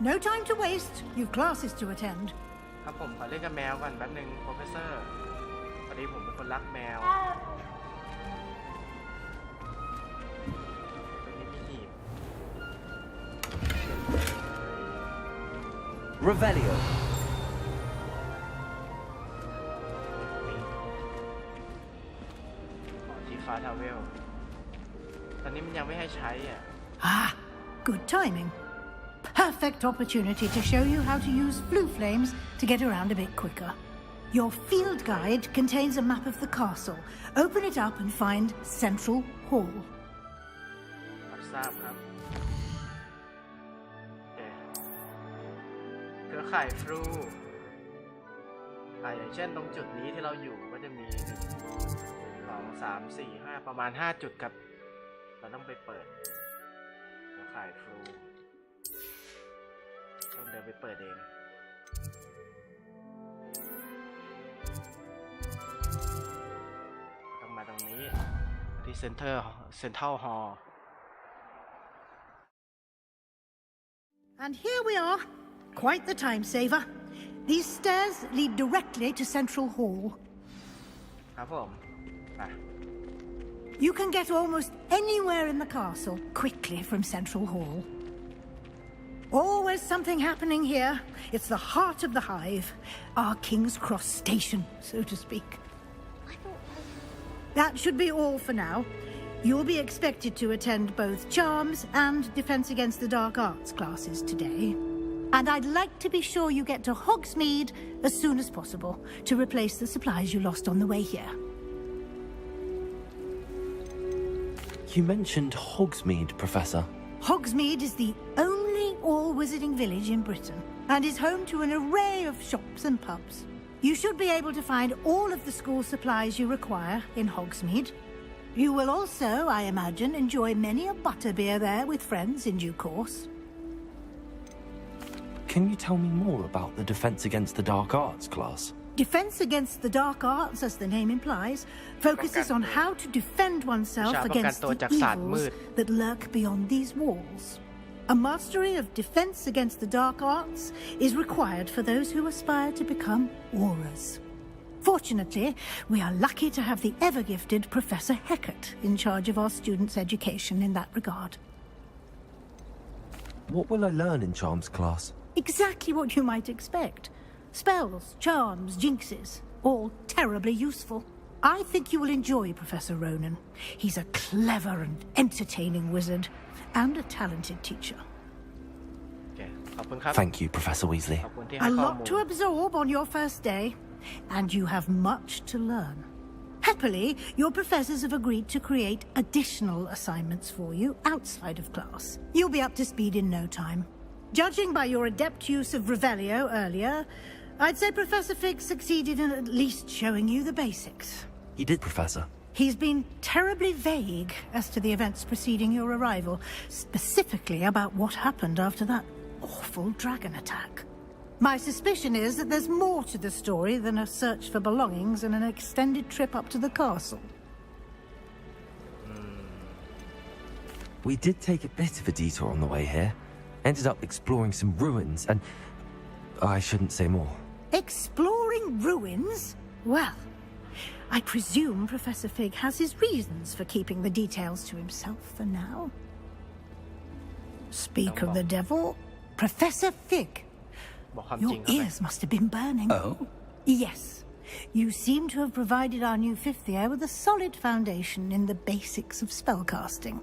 No time to waste. You've classes to attend. ครับผมขอเล่นกับแมวก่อนแป๊บนึง Professor พอดีผมเป็นคนรักแมว Revelio. ที่ฟ้าทาวเวลตอนนี้มันยังไม่ให้ใช้อ่ะ Ah, good timing. Perfect opportunity to show you how to use flue flames to get around a bit quicker. Your field guide contains a map of the castle. Open it up and find Central Hall. รับทราบครับเครือข่ายฟลูอย่างเช่นตรงจุดนี้ที่เราอยู่ก็จะมี1 2 3 4 5ประมาณ5จุดครับเราต้องไปเปิดเครือข่ายฟลูต้องเดินไปเปิดเองต้องมาตรงนี้ที่เซ็นทรัลฮอลล์ And here we are. Quite the time saver. These stairs lead directly to Central Hall. ครับผมไป You can get almost anywhere in the castle quickly from Central Hall. Always something happening here. It's the heart of the hive, our King's Cross station, so to speak. That should be all for now. You'll be expected to attend both Charms and Defense Against the Dark Arts classes today. And I'd like to be sure you get to Hogsmeade as soon as possible to replace the supplies you lost on the way here. You mentioned Hogsmeade, Professor. Hogsmeade is the only all-wizarding village in Britain and is home to an array of shops and pubs. You should be able to find all of the school supplies you require in Hogsmeade. You will also, I imagine, enjoy many a butterbeer there with friends in due course. Can you tell me more about the Defense Against the Dark Arts class? Defense against the dark arts, as the name implies, focuses on how to defend oneself against the evils that lurk beyond these walls. A mastery of defense against the dark arts is required for those who aspire to become auras. Fortunately, we are lucky to have the ever-gifted Professor Heckert in charge of our students' education in that regard. What will I learn in Charms class? Exactly what you might expect. Spells, charms, jinxes, all terribly useful. I think you will enjoy Professor Ronan. He's a clever and entertaining wizard, and a talented teacher. Thank you, Professor Weasley. A lot to absorb on your first day, and you have much to learn. Happily, your professors have agreed to create additional assignments for you outside of class. You'll be up to speed in no time. Judging by your adept use of Revelio earlier, I'd say Professor Fig succeeded in at least showing you the basics. He did, Professor. He's been terribly vague as to the events preceding your arrival, specifically about what happened after that awful dragon attack. My suspicion is that there's more to the story than a search for belongings and an extended trip up to the castle. We did take a bit of a detour on the way here. Ended up exploring some ruins and... I shouldn't say more. Exploring ruins? Well, I presume Professor Fig has his reasons for keeping the details to himself for now. Speak of the devil, Professor Fig. Your ears must have been burning. Oh? Yes. You seem to have provided our new fifth year with a solid foundation in the basics of spellcasting.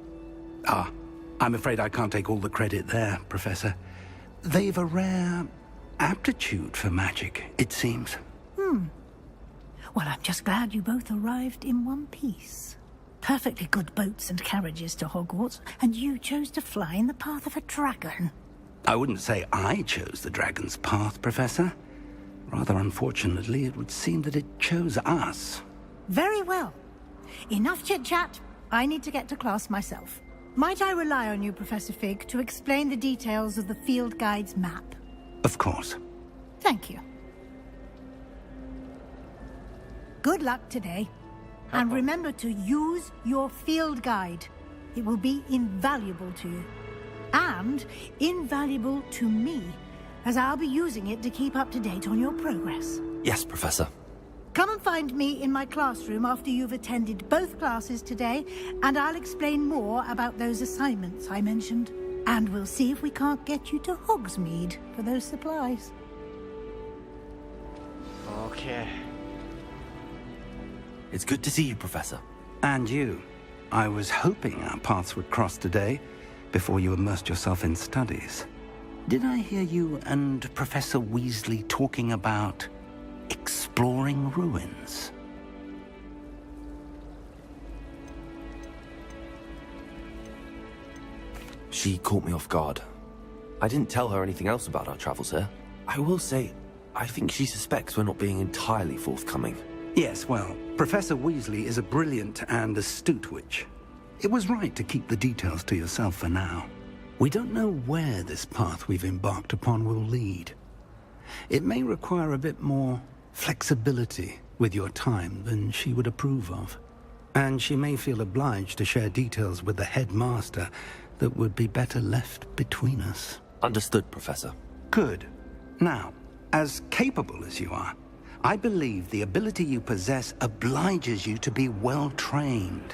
Ah, I'm afraid I can't take all the credit there, Professor. They've a rare aptitude for magic, it seems. Well, I'm just glad you both arrived in one piece. Perfectly good boats and carriages to Hogwarts, and you chose to fly in the path of a dragon. I wouldn't say I chose the dragon's path, Professor. Rather unfortunately, it would seem that it chose us. Very well. Enough chit-chat. I need to get to class myself. Might I rely on you, Professor Fig, to explain the details of the field guide's map? Of course. Thank you. Good luck today. And remember to use your field guide. It will be invaluable to you. And invaluable to me, as I'll be using it to keep up to date on your progress. Yes, Professor. Come and find me in my classroom after you've attended both classes today, and I'll explain more about those assignments I mentioned. And we'll see if we can't get you to Hogsmeade for those supplies. Okay. It's good to see you, Professor. And you. I was hoping our paths would cross today, before you immersed yourself in studies. Did I hear you and Professor Weasley talking about exploring ruins? She caught me off guard. I didn't tell her anything else about our travels here. I will say, I think she suspects we're not being entirely forthcoming. Yes, well, Professor Weasley is a brilliant and astute witch. It was right to keep the details to yourself for now. We don't know where this path we've embarked upon will lead. It may require a bit more flexibility with your time than she would approve of. And she may feel obliged to share details with the headmaster that would be better left between us. Understood, Professor. Good. Now, as capable as you are, I believe the ability you possess obliges you to be well-trained.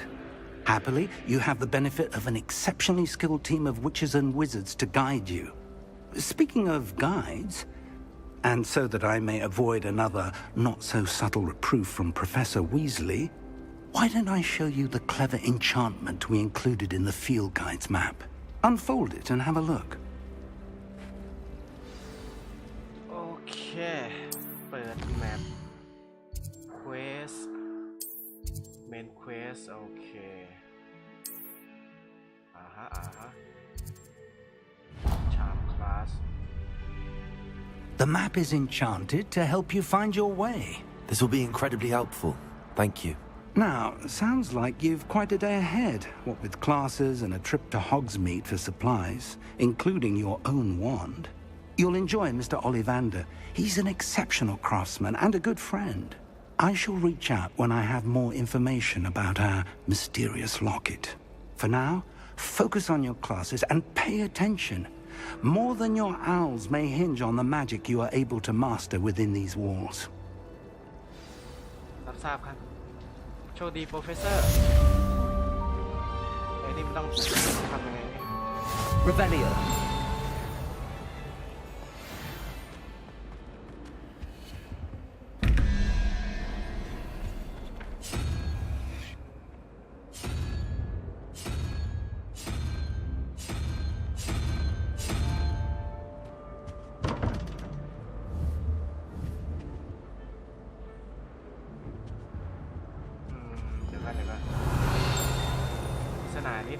Happily, you have the benefit of an exceptionally skilled team of witches and wizards to guide you. Speaking of guides, and so that I may avoid another not-so-subtle reproof from Professor Weasley, why don't I show you the clever enchantment we included in the field guide's map? Unfold it and have a look. Okay. เปิด map quest main quest โอเคcharm class. The map is enchanted to help you find your way. This will be incredibly helpful. Thank you. Now, sounds like you've quite a day ahead, what with classes and a trip to Hogsmeade for supplies, including your own wand. You'll enjoy Mr. Ollivander. He's an exceptional craftsman and a good friend. I shall reach out when I have more information about our mysterious locket. For now, focus on your classes and pay attention. More than your owls may hinge on the magic you are able to master within these walls. รับทราบครับโชคดีโปรเฟสเซอร์ไอ้นี่มันต้องทำยังไงเนี่ย Revelio.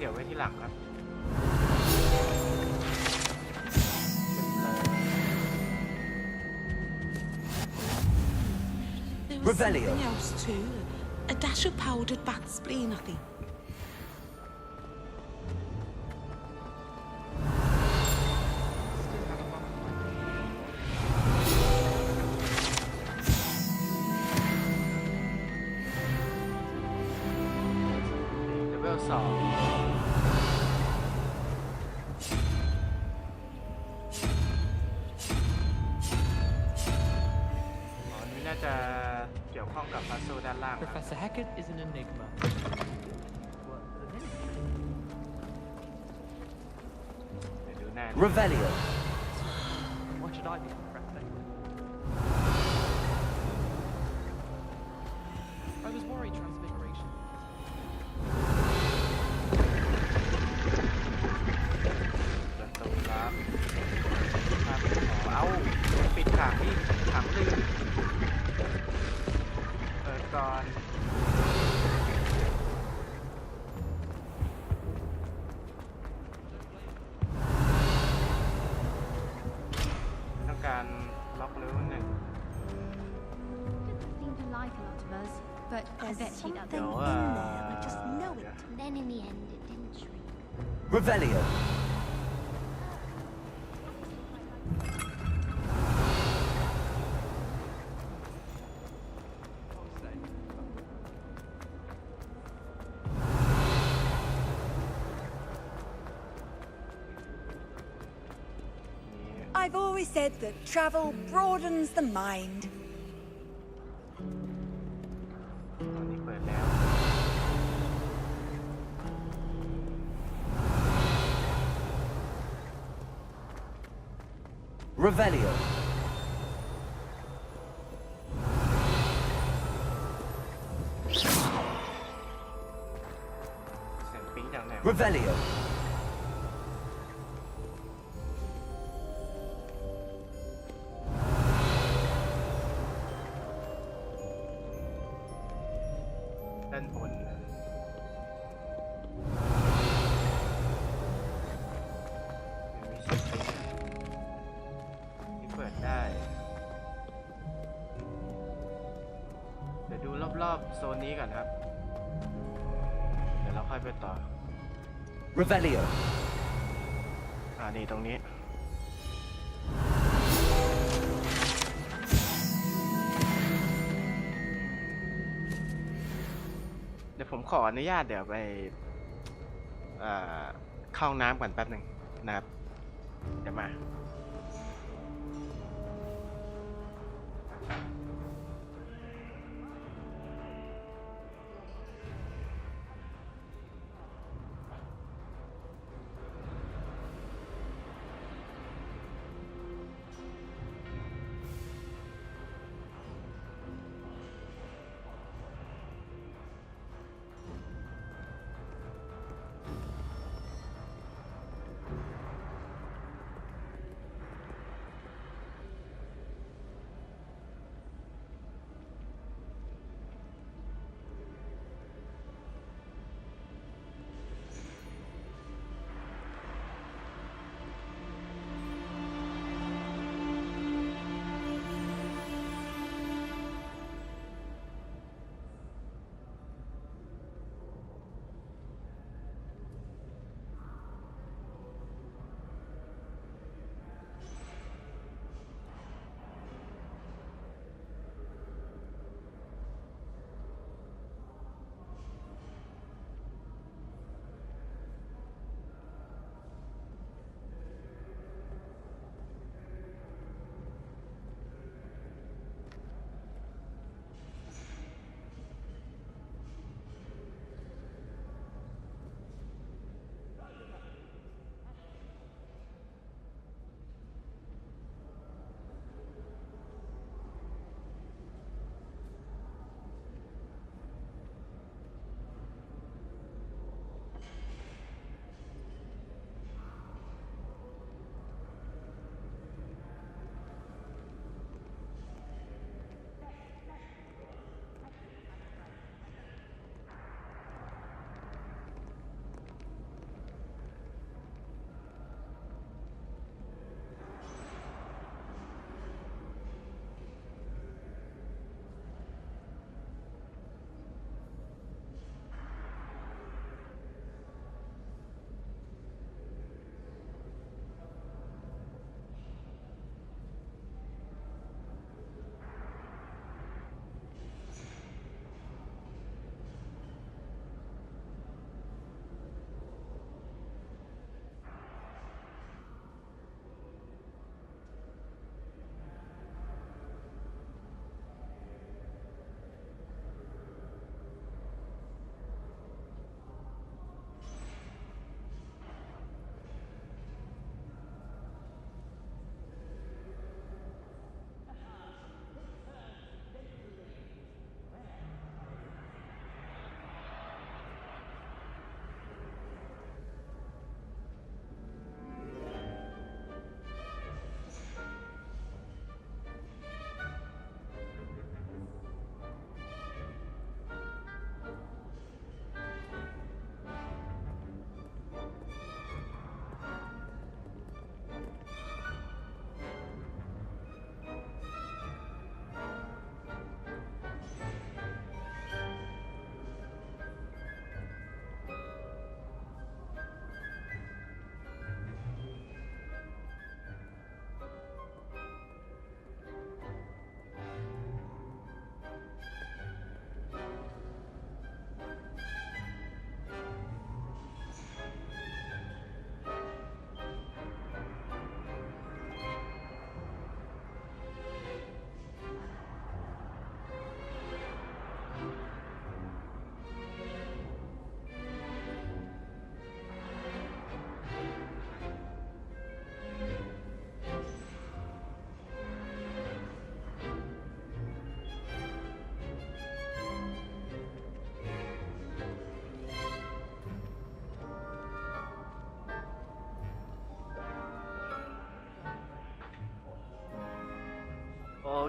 เดี๋ยวไว้ที่หลังครับ There was something else too. A dash of powdered bat spleen, I think. Level 2จะเกี่ยวข้องกับพัซเซิลด้านล่าง Professor Hackett is an enigma. Revelio. Why should I be prepping? I was worried transfiguration. ตรงครับเอาปิดขังนี่ขังลืมก่อนต้องการล็อกเลเวล1 Seem to like a lot of us, but I bet she doesn't. เดี๋ยว I just know it. And then in the end, it didn't shrink. Revelio. I've always said that travel broadens the mind. Revelio. Revelio. Revelio. นี่ตรงนี้เดี๋ยวผมขออนุญาตเดี๋ยวไปเข้าน้ำก่อนแป๊บหนึ่งนะครับเดี๋ยวมา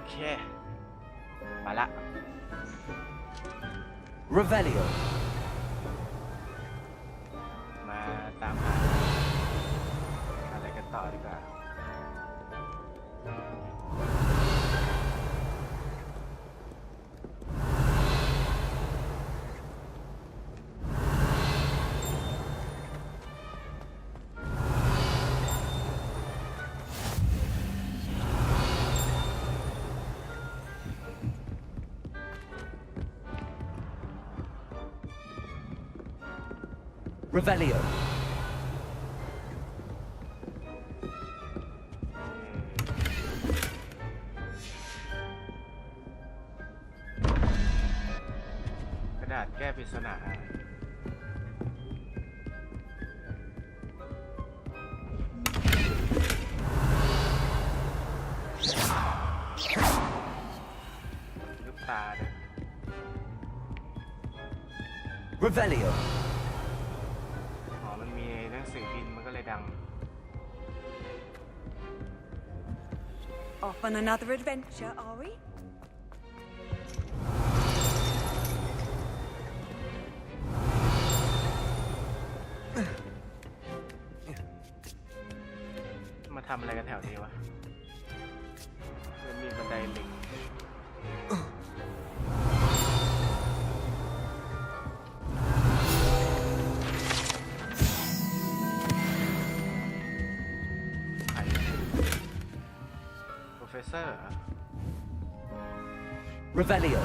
เคมาละ Revelio. มาตามหาอะไรกันต่อดีกว่า Revelio. กระดาษแก้ปริศนาลูกตาเนี่ย Revelio. อ๋อมันมีหนังสือพิมพ์มันก็เลยดัง Off on another adventure, are we? มาทำอะไรกันแถวนี้วะมันมีบันไดลิงโปรเฟสเซอร์ Revelio.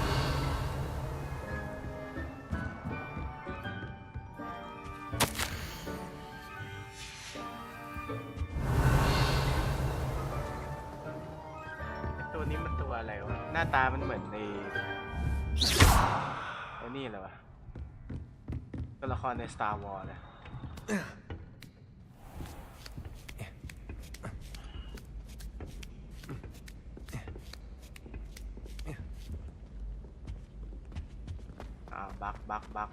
ตัวนี้มันตัวอะไรวะ หน้าตามันเหมือนในไอ้นี่เลยวะตัวละครใน Star Wars เลยบัก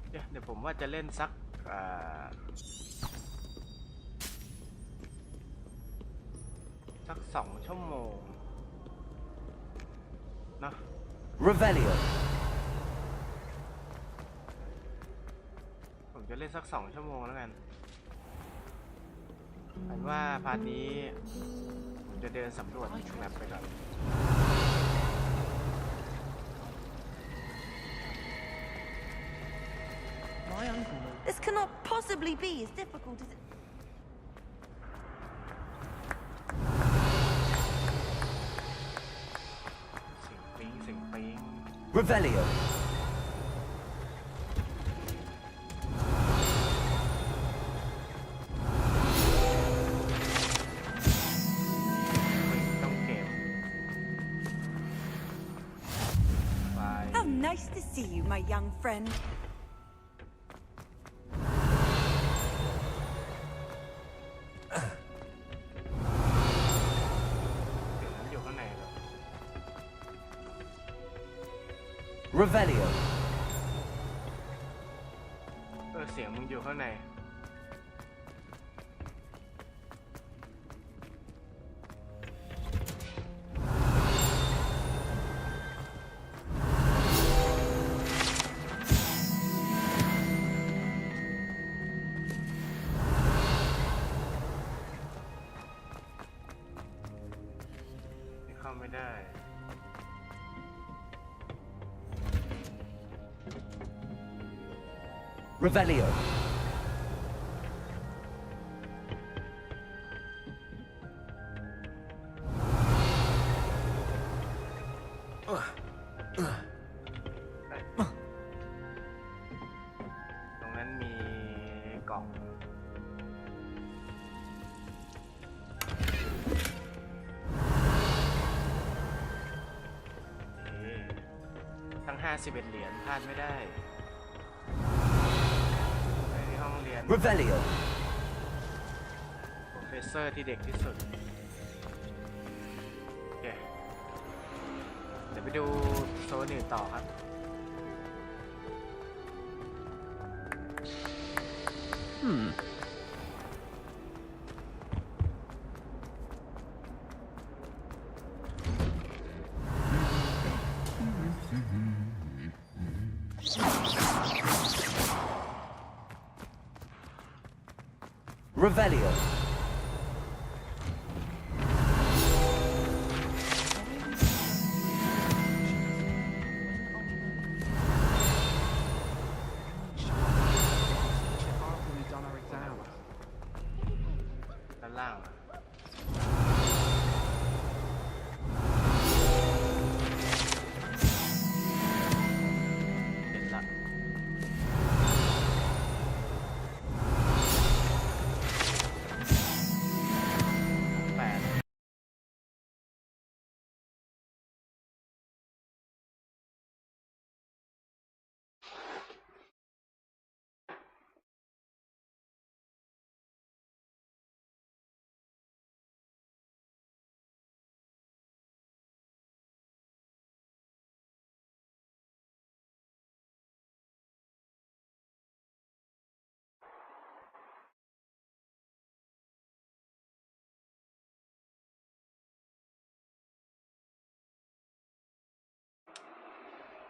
เดี๋ยวผมว่าจะเล่นสัก2 ชั่วโมงเนาะ Revelio. ผมจะเล่นสัก2 ชั่วโมงแล้วกันอันว่าพาร์ทนี้ผมจะเดินสำรวจแมปไปก่อน This cannot possibly be as difficult as it. เสียงปิ๊ง Revelio. ต้องเก็บ How nice to see you, my young friend. อยู่ข้างในเหรอ Revelio. เสียงมึงอยู่ข้างใน เข้าไม่ได้ Revelio. ตรงนั้นมีกล่องทั้ง51 เหรียญพลาดไม่ได้ในห้องเรียน Revelio. โปรเฟสเซอร์ที่เด็กที่สุดโอเคเดี๋ยวไปดูโซนอื่นต่อครับ Revelio. After we've done our exams. ด้านล่างเห็นละ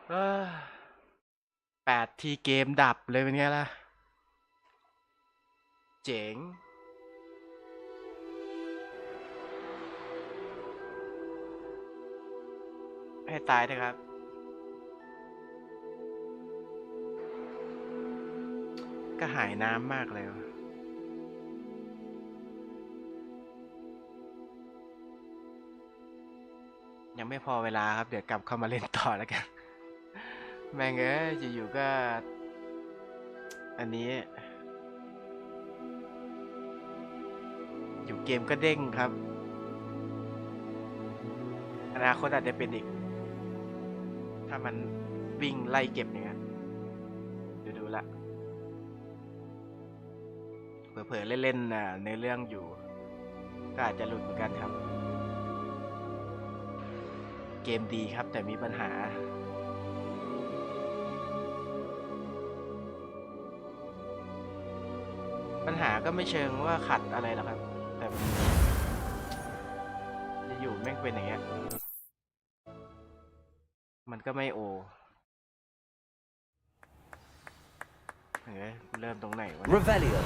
แปด8 ทีเกมดับเลยเป็นไงล่ะ เจ๋ง ให้ตายนะครับ ก็หายน้ำมากเลย ยังไม่พอเวลาครับ เดี๋ยวกลับเข้ามาเล่นต่อแล้วกัน แม่งเอ้ยจะอยู่ก็ อันนี้ อยู่เกมก็เด้งครับ อนาคตอาจจะเป็นอีก ถ้ามันวิ่งไล่เก็บอย่างเงี้ยดูละ เผลอๆเล่นๆในเรื่องอยู่ ก็อาจจะหลุดเหมือนกันครับ เกมดีครับแต่มีปัญหา ปัญหาก็ไม่เชิงว่าขัดอะไรหรอกครับ แต่จะอยู่แม่งเป็นอย่างเงี้ย มันก็ไม่โอเฮ้ยเริ่มตรงไหนวะ Revelio.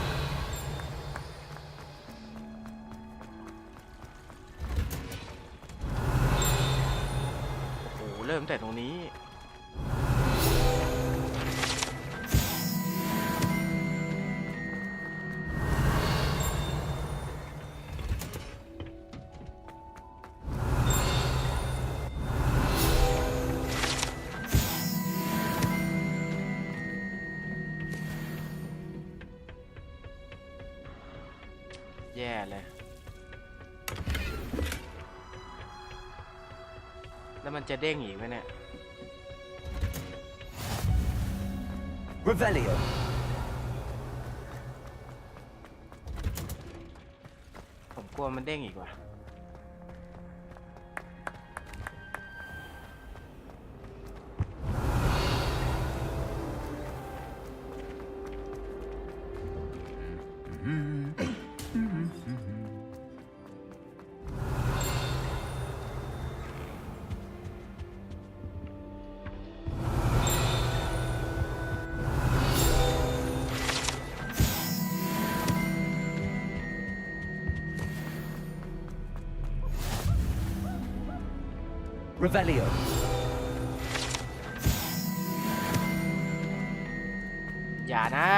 โอ้โหเริ่มแต่ตรงนี้ แย่เลย แล้วมันจะเด้งอีกไหมเนี่ย Revelio. ผมกลัวมันเด้งอีกว่ะ Revelio. อย่านะ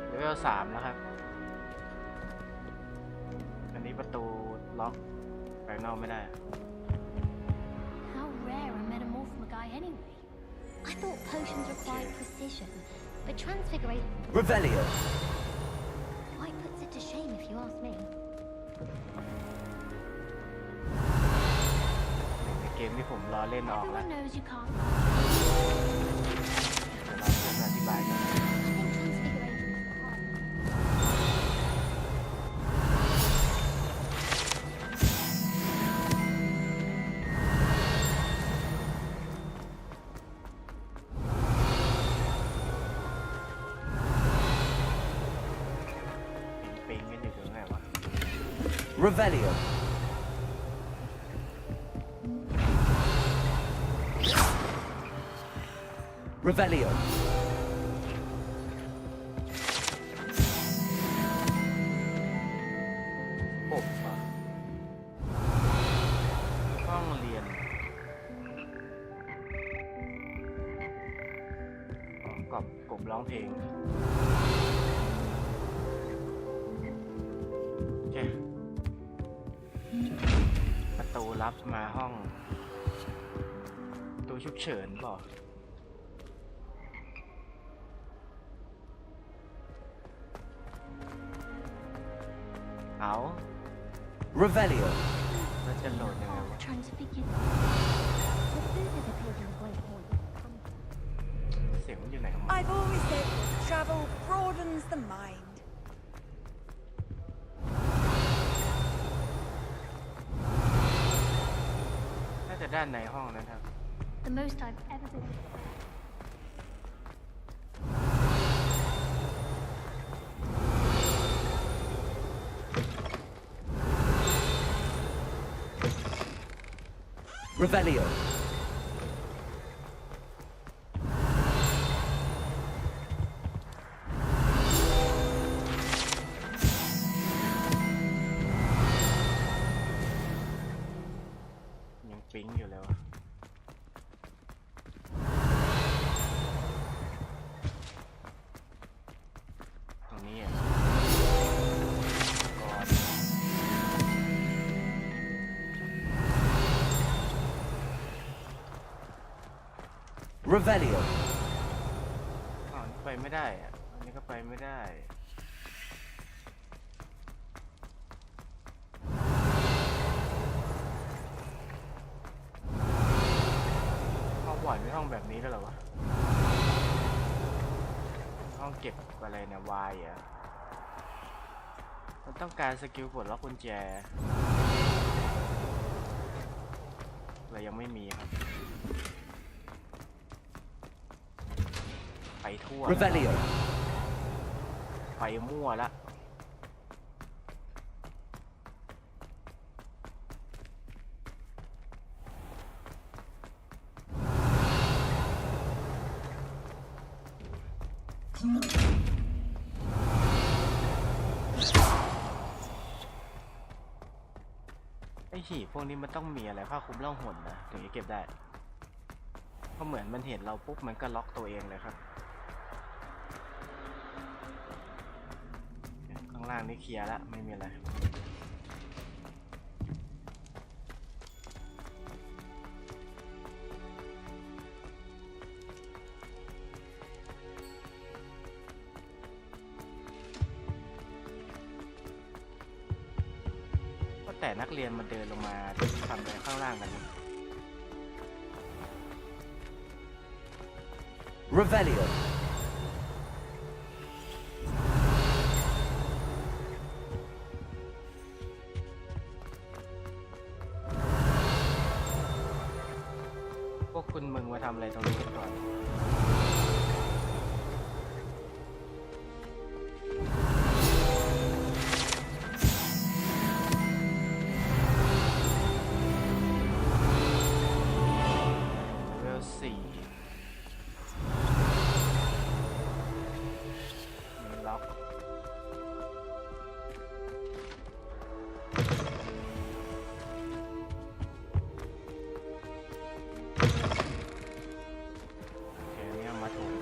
เลเวล 3 แล้วครับ อันนี้ประตูล็อกไปข้างนอกไม่ได้ How rare are metamorphomagai anyway? I thought potions required precision, but transfiguration Revelio. quite puts it to shame if you ask me. ในเก มที่ผมล้อเล่นออกแล้ว Everyone knows you can't. เดี๋ยวเราเพื่อนอธิบายกัน ปิงกันอยู่ตรงไหนวะ Revelio. Revelio. ปบอ่ะห้องเรียนกบร้องเพลงโอเคประตูลับมาห้องประตูฉุกเฉินเปล่าเอา Revelio. แล้วจะโหลดยังไงวะ Trying to figure. เสียงมันอยู่ไหนของมัน I've always said travel broadens the mind. น่าจะด้านในห้องนะครับ The most I've ever been. Revelio. ยังปิ๊งอยู่เลยวะตรงนี้อ่ะก่อน Revelio. อ๋อนี่ไปไม่ได้อ่ะอันนี้ก็ไปไม่ได้ห้องบ่อยไม่ห้องแบบนี้แล้วเหรอวะห้องเก็บอะไรเนี่ยวายอ่ะมันต้องการสกิลปลดล็อกกุญแจเรายังไม่มีครับไปทั่ว Revelio. ไปมั่วละไอ้หีบพวกนี้มันต้องมีอะไรผ้าคลุมล่องหนนะถึงจะเก็บได้เพราะเหมือนมันเห็นเราปุ๊บมันก็ล็อกตัวเองเลยครับข้างล่างนี่เคลียร์ละไม่มีอะไรก็แต่นักเรียนมาเดินลงมาทำอะไรข้างล่างกัน Revelio. พวกคุณมึงมาทำอะไรตรงนี้กันก่อน เวล4มีล็อก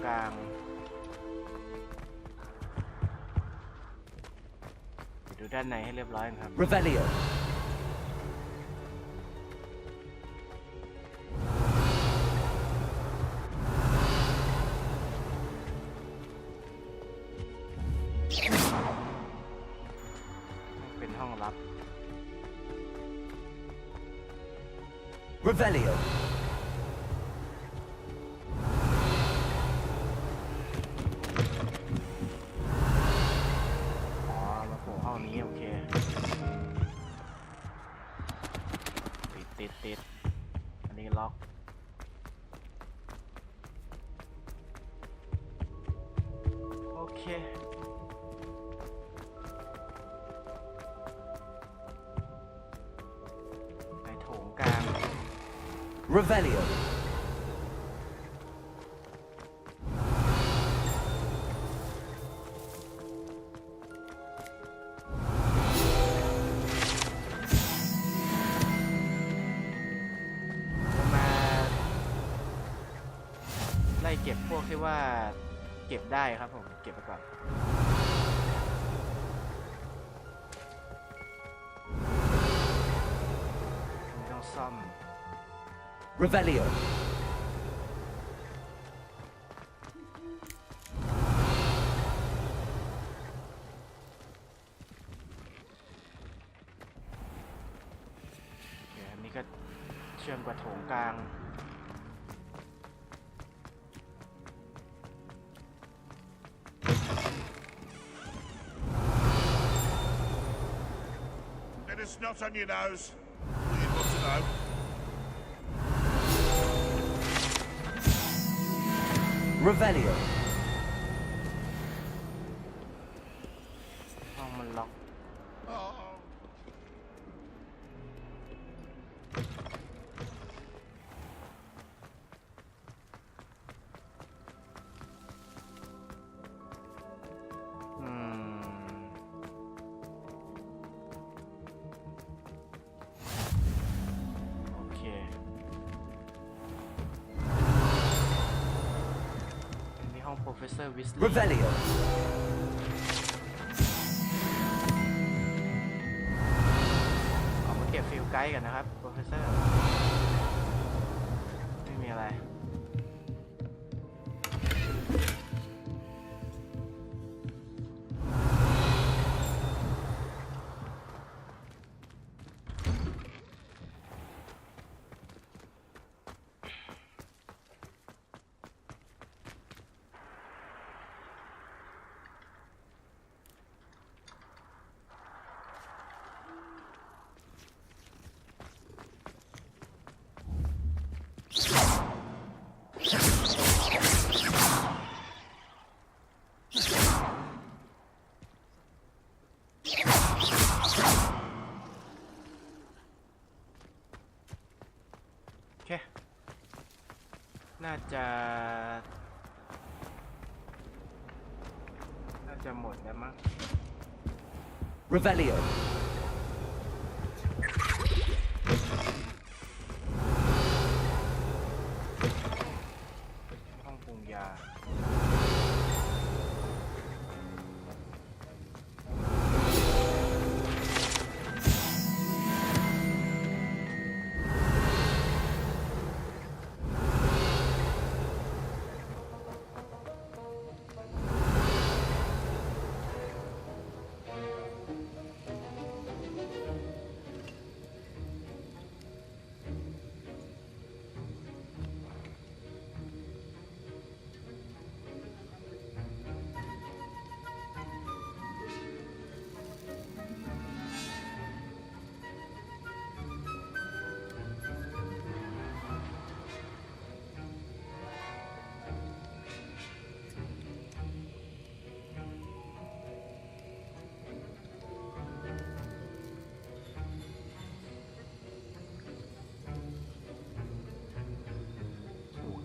กลางดูด้านในให้เรียบร้อยครับ Revelio. เป็นห้องลับ Revelio. Revelio. อ๋อมาโผล่ห้องนี้โอเคติดอันนี้ล็อกโอเคในโถงกลาง Revelio. ไล่เก็บพวกที่ว่าเก็บได้ครับผมเก็บไปก่อนไม่ต้องซ่อม Revelio. เดี๋ยวอันนี้ก็เชื่อมกับโถงกลาง It's not on your nose. You want to know. Revelio. ห้องมันล็อก โอเคนี่ห้อง Professor Weasley Revelio. ออกมาเก็บฟิลไกด์กันนะครับ Professor ไม่มีอะไร โอเค น่าจะหมดแล้วมั้ง Revelio. ห้องปรุงยา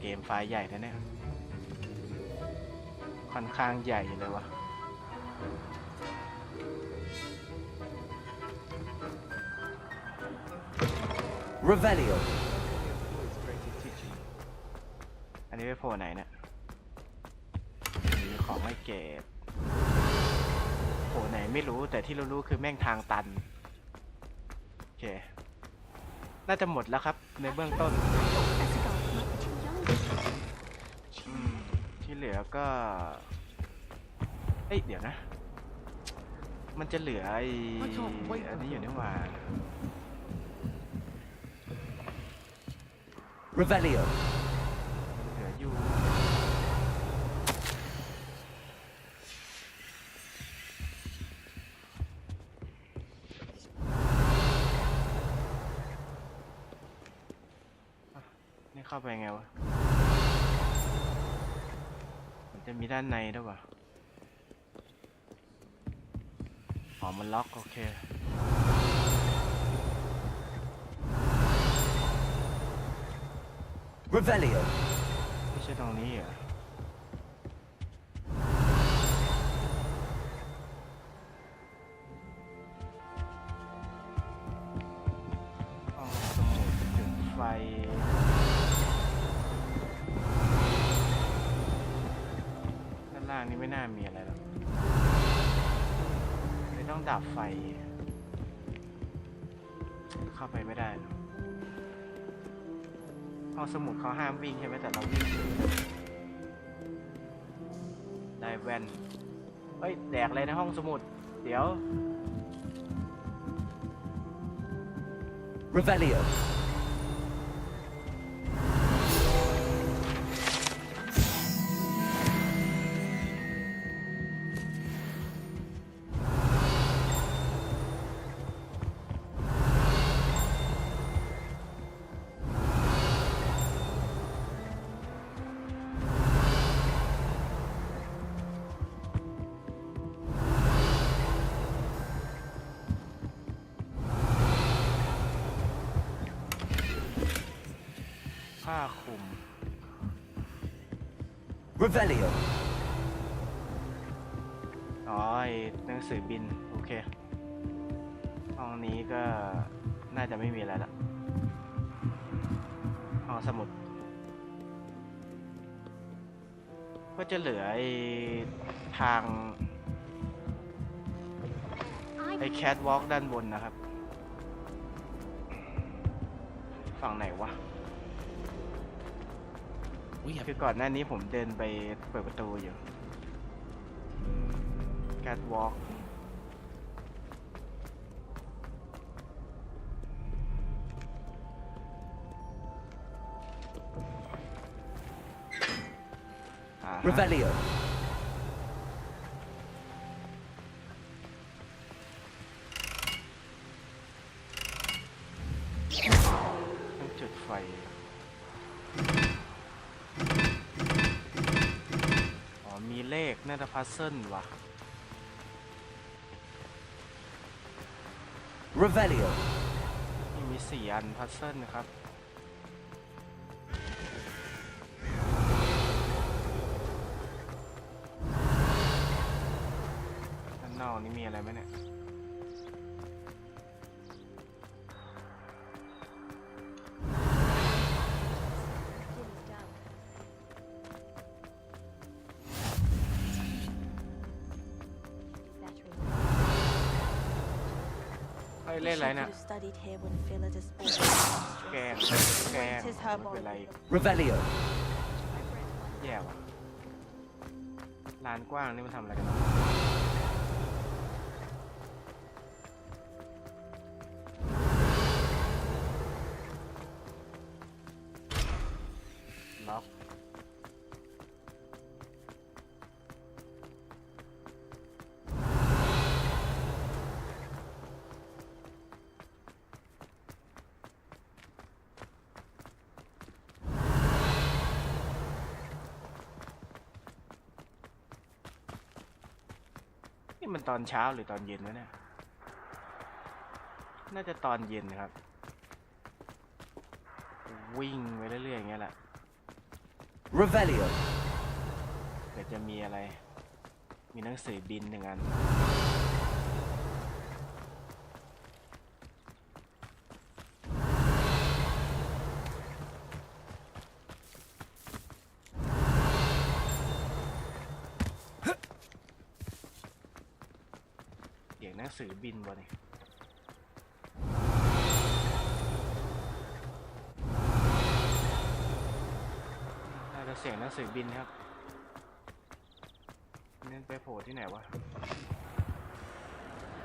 เกมไฟล์ใหญ่นะเนี่ยค่อนข้างใหญ่เลยวะ Revelio. อันนี้ไปโผล่ไหนเนี่ยมีของไม่เก็บโผล่ไหนไม่รู้แต่ที่รู้ๆคือแม่งทางตันโอเคน่าจะหมดแล้วครับในเบื้องต้นที่เหลือก็เอ้ยเดี๋ยวนะมันจะเหลืออันนี้อยู่นี่หว่า Revelio. เหลืออยู่นี่เข้าไปไงวะมันจะมีด้านในด้วยวะอ๋อมันล็อกโอเค Revelio. ไม่ใช่ตรงนี้เหรอห้องสมุดจุดไฟด้านล่างนี้ไม่น่ามีอะไรหรอกไม่ต้องดับไฟเข้าไปไม่ได้นะห้องสมุดเขาห้ามวิ่งใช่ไหมแต่เราวิ่งได้แว่นเฮ้ยแดกเลยในห้องสมุดเดี๋ยว Revelio.ผ้าคลุม Revelio. อ๋อไอ้หนังสือบินโอเคห้องนี้ก็น่าจะไม่มีอะไรละห้องสมุดก็จะเหลือไอ้ทางไอ้แคทวอล์กด้านบนนะครับฝั่งไหนวะคือก่อนหน้านี้ผมเดินไปเปิดประตูอยู่แคทวอล์กRevelio. ต้องจุดไฟอ๋อมีเลขน่าจะพัซเซิลว่ะ Revelio. นี่มี4 อันพัซเซิลนะครับด้านนอกนี่มีอะไรไหมเนี่ยเฮ้ยเล่นอะไรน่ะแกงไม่เป็นไร Revelio. แย่ว่ะลานกว้างนี่มันทำอะไรกันล็อกนี่มันตอนเช้าหรือตอนเย็นวะเนี่ยน่าจะตอนเย็นครับวิ่งไปเรื่อยๆอย่างเงี้ยแหละ Revelio. เดี๋ยวจะมีอะไรมีหนังสือบิน1 อันเสียงหนังสือบินวะเนี่ยน่าจะเสียงหนังสือบินครับนี่ไปโผล่ที่ไหนวะ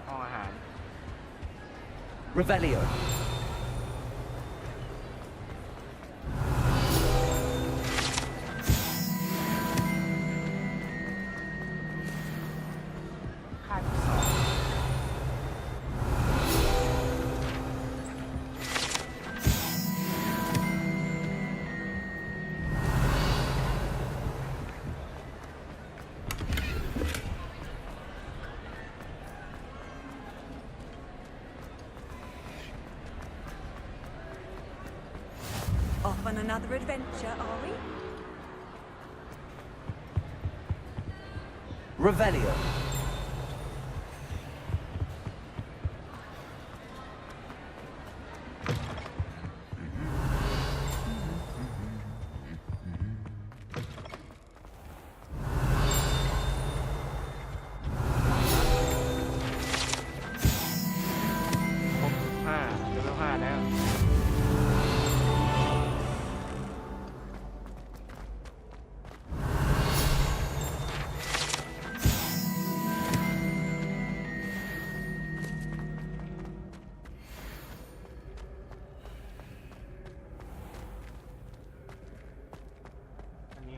ห้องอาหาร Revelio. another adventure, are we? Revelio.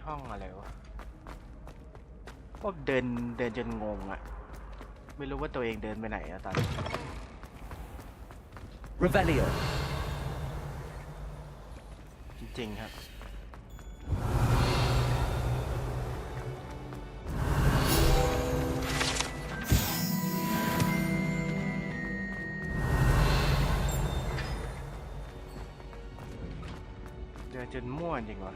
ห้องอะไรวะก็เดินจนงงอะไม่รู้ว่าตัวเองเดินไปไหนอะตอนนี้ Revelio จริงๆครับเดินจนมั่วจริงวะ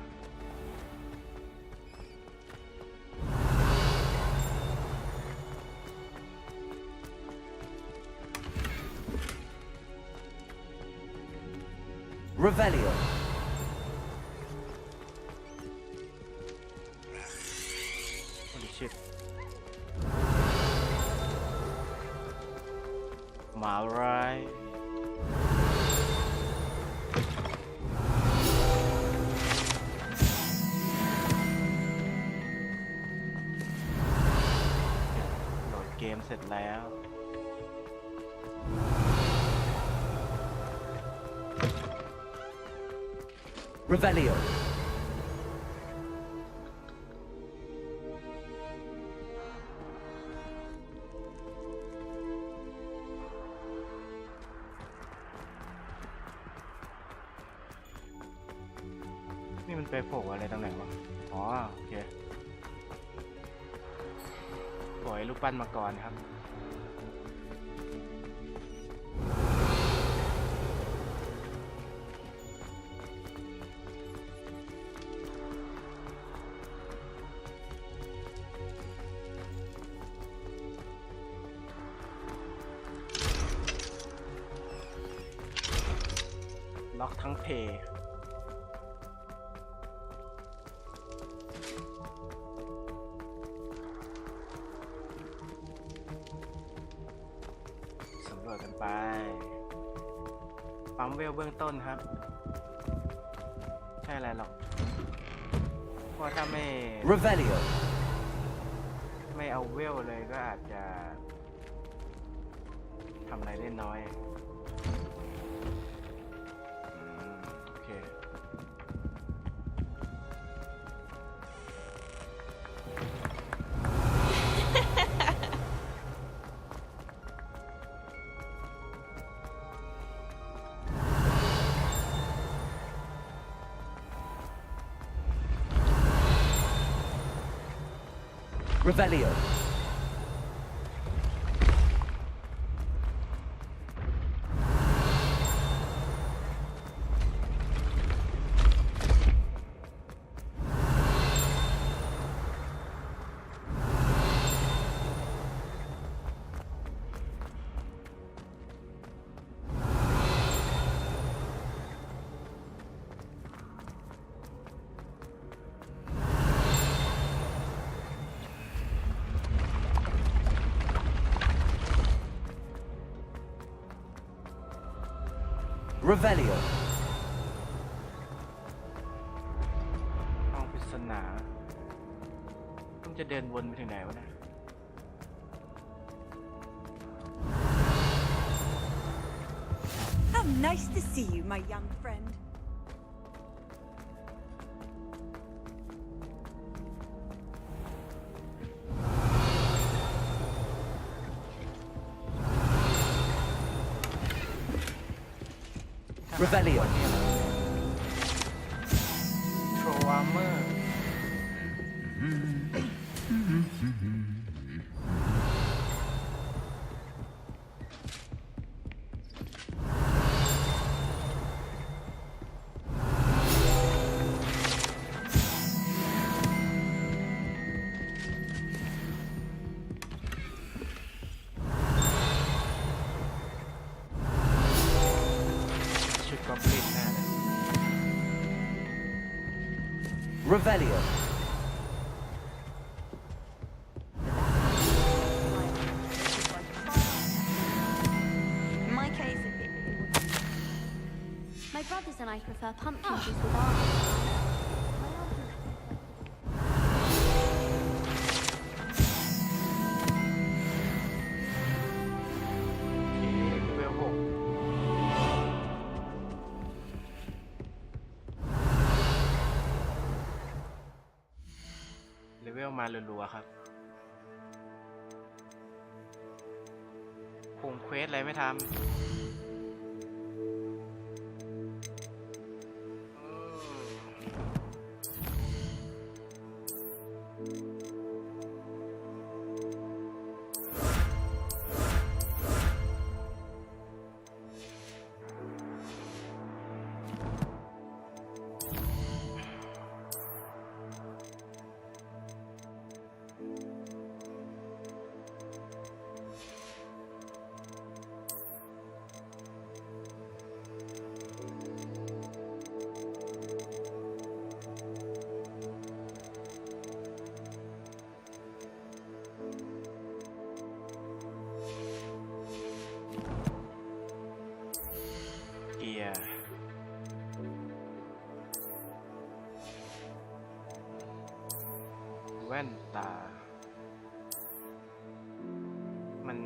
Revelio. Holy shit. Malrai. Load game เสร็จแล้ว Revelio.นี่มันไปโผล่อะไรตรงไหนวะอ๋อโอเคปล่อยรูปปั้นมาก่อนครับล็อกทั้งเพย์สำรวจกันไปปั๊มเวลเบื้องต้นครับใช่อะไรหรอกเพราะถ้าไม่ Revelio ไม่เอาเวลเลยก็อาจจะทำอะไรได้น้อยRevelio. Revelio. ห้องปริศนาต้องจะเดินวนไปถึงไหนวะเนี่ย How nice to see you, my young friend. Revelio. Throw armor. Revelio. In my case, My brothers and I prefer pumpkin juice with almonds. เลเวลมารัวๆครับคงเควสอะไรไม่ทำแว่นตามัน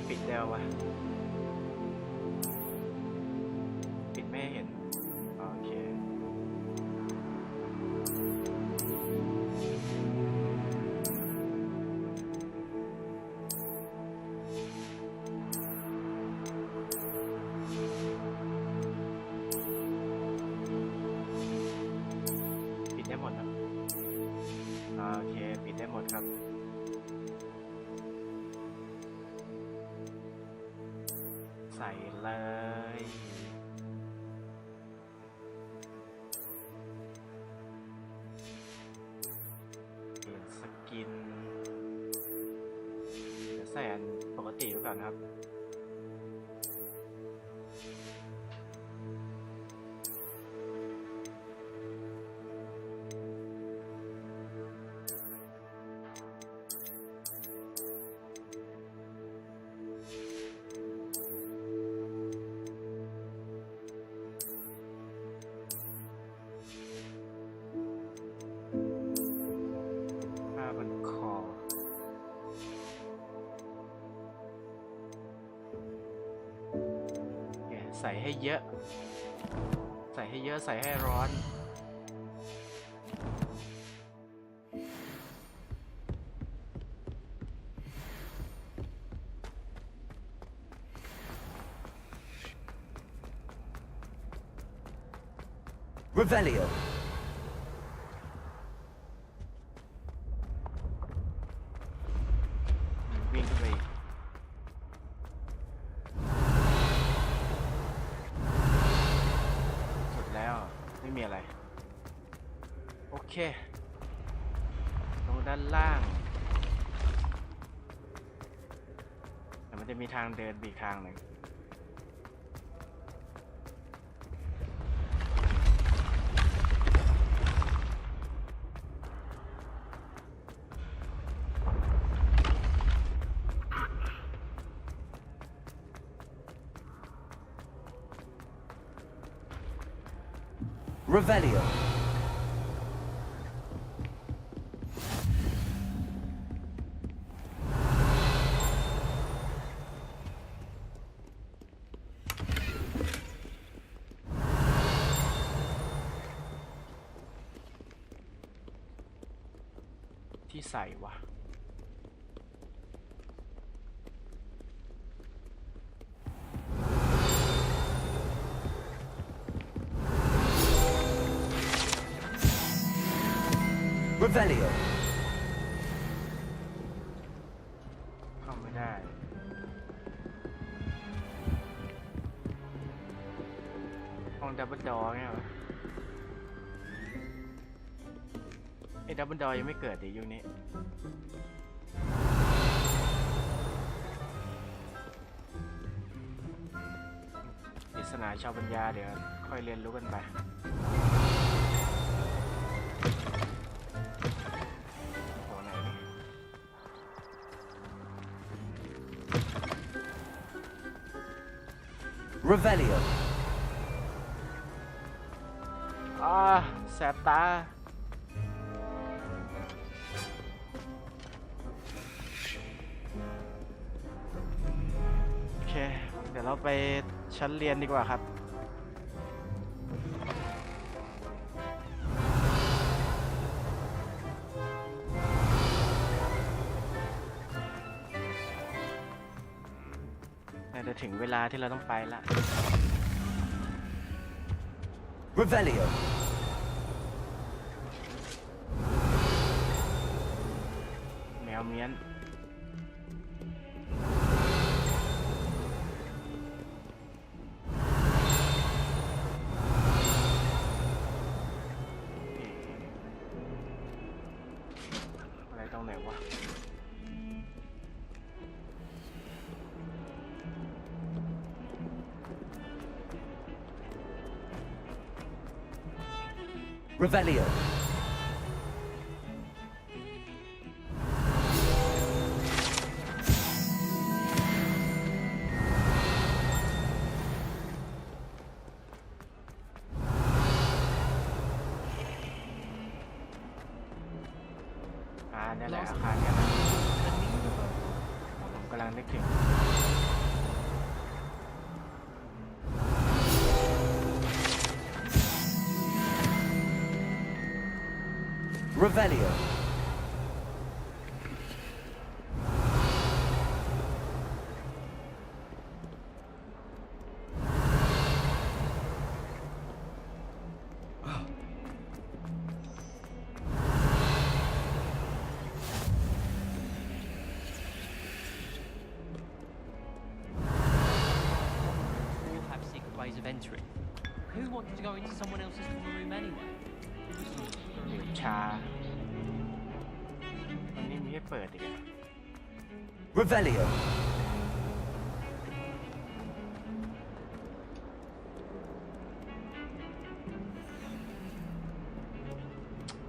ปิดแล้ววะปิดไม่เห็นโอเคปิดได้หมดนะโอเคปิดได้หมดครับใส่เลยเปลี่ยนสกินเดี๋ยวใส่อันปกติไว้ก่อนครับใส่ให้เยอะใส่ให้เยอะใส่ให้ร้อน Revelio. วิ่งขึ้นไปอีกสุดแล้วไม่มีอะไรโอเคลงด้านล่างแต่มันจะมีทางเดินอีกทางหนึ่งRevelio. ที่ใส่วะRevelio. เข้าไม่ได้ห้องดับเบิลดอร์ไงวะไอ้ดับเบิลดอร์ยังไม่เกิดดิยุคนี้ปริศนาชาวปัญญาเดี๋ยวค่อยเรียนรู้กันไป Revelio. แสบตาโอเคเดี๋ยวเราไปชั้นเรียนดีกว่าครับน่าจะถึงเวลาที่เราต้องไปละ Revelio. แมวเมี้ยนอะไรตรงไหนวะRevelio.เนี่ยแหละอาคารเนี่ยนะผมกำลังนึกถึง Revelio. Ways of entering. Who wanted to go into someone else's common room anyway? ชาวันนี้มีให้เปิดอีก Revelio.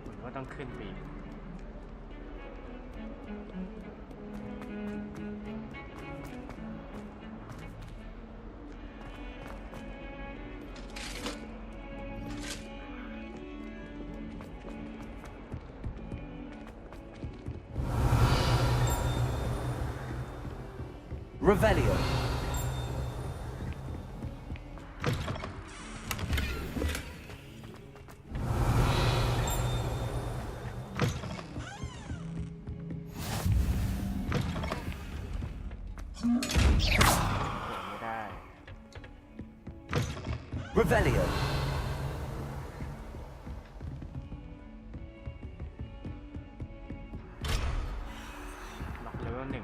ผมว่าต้องขึ้นไปอีก Revelio. Revelio. ล็อกเลเวล 1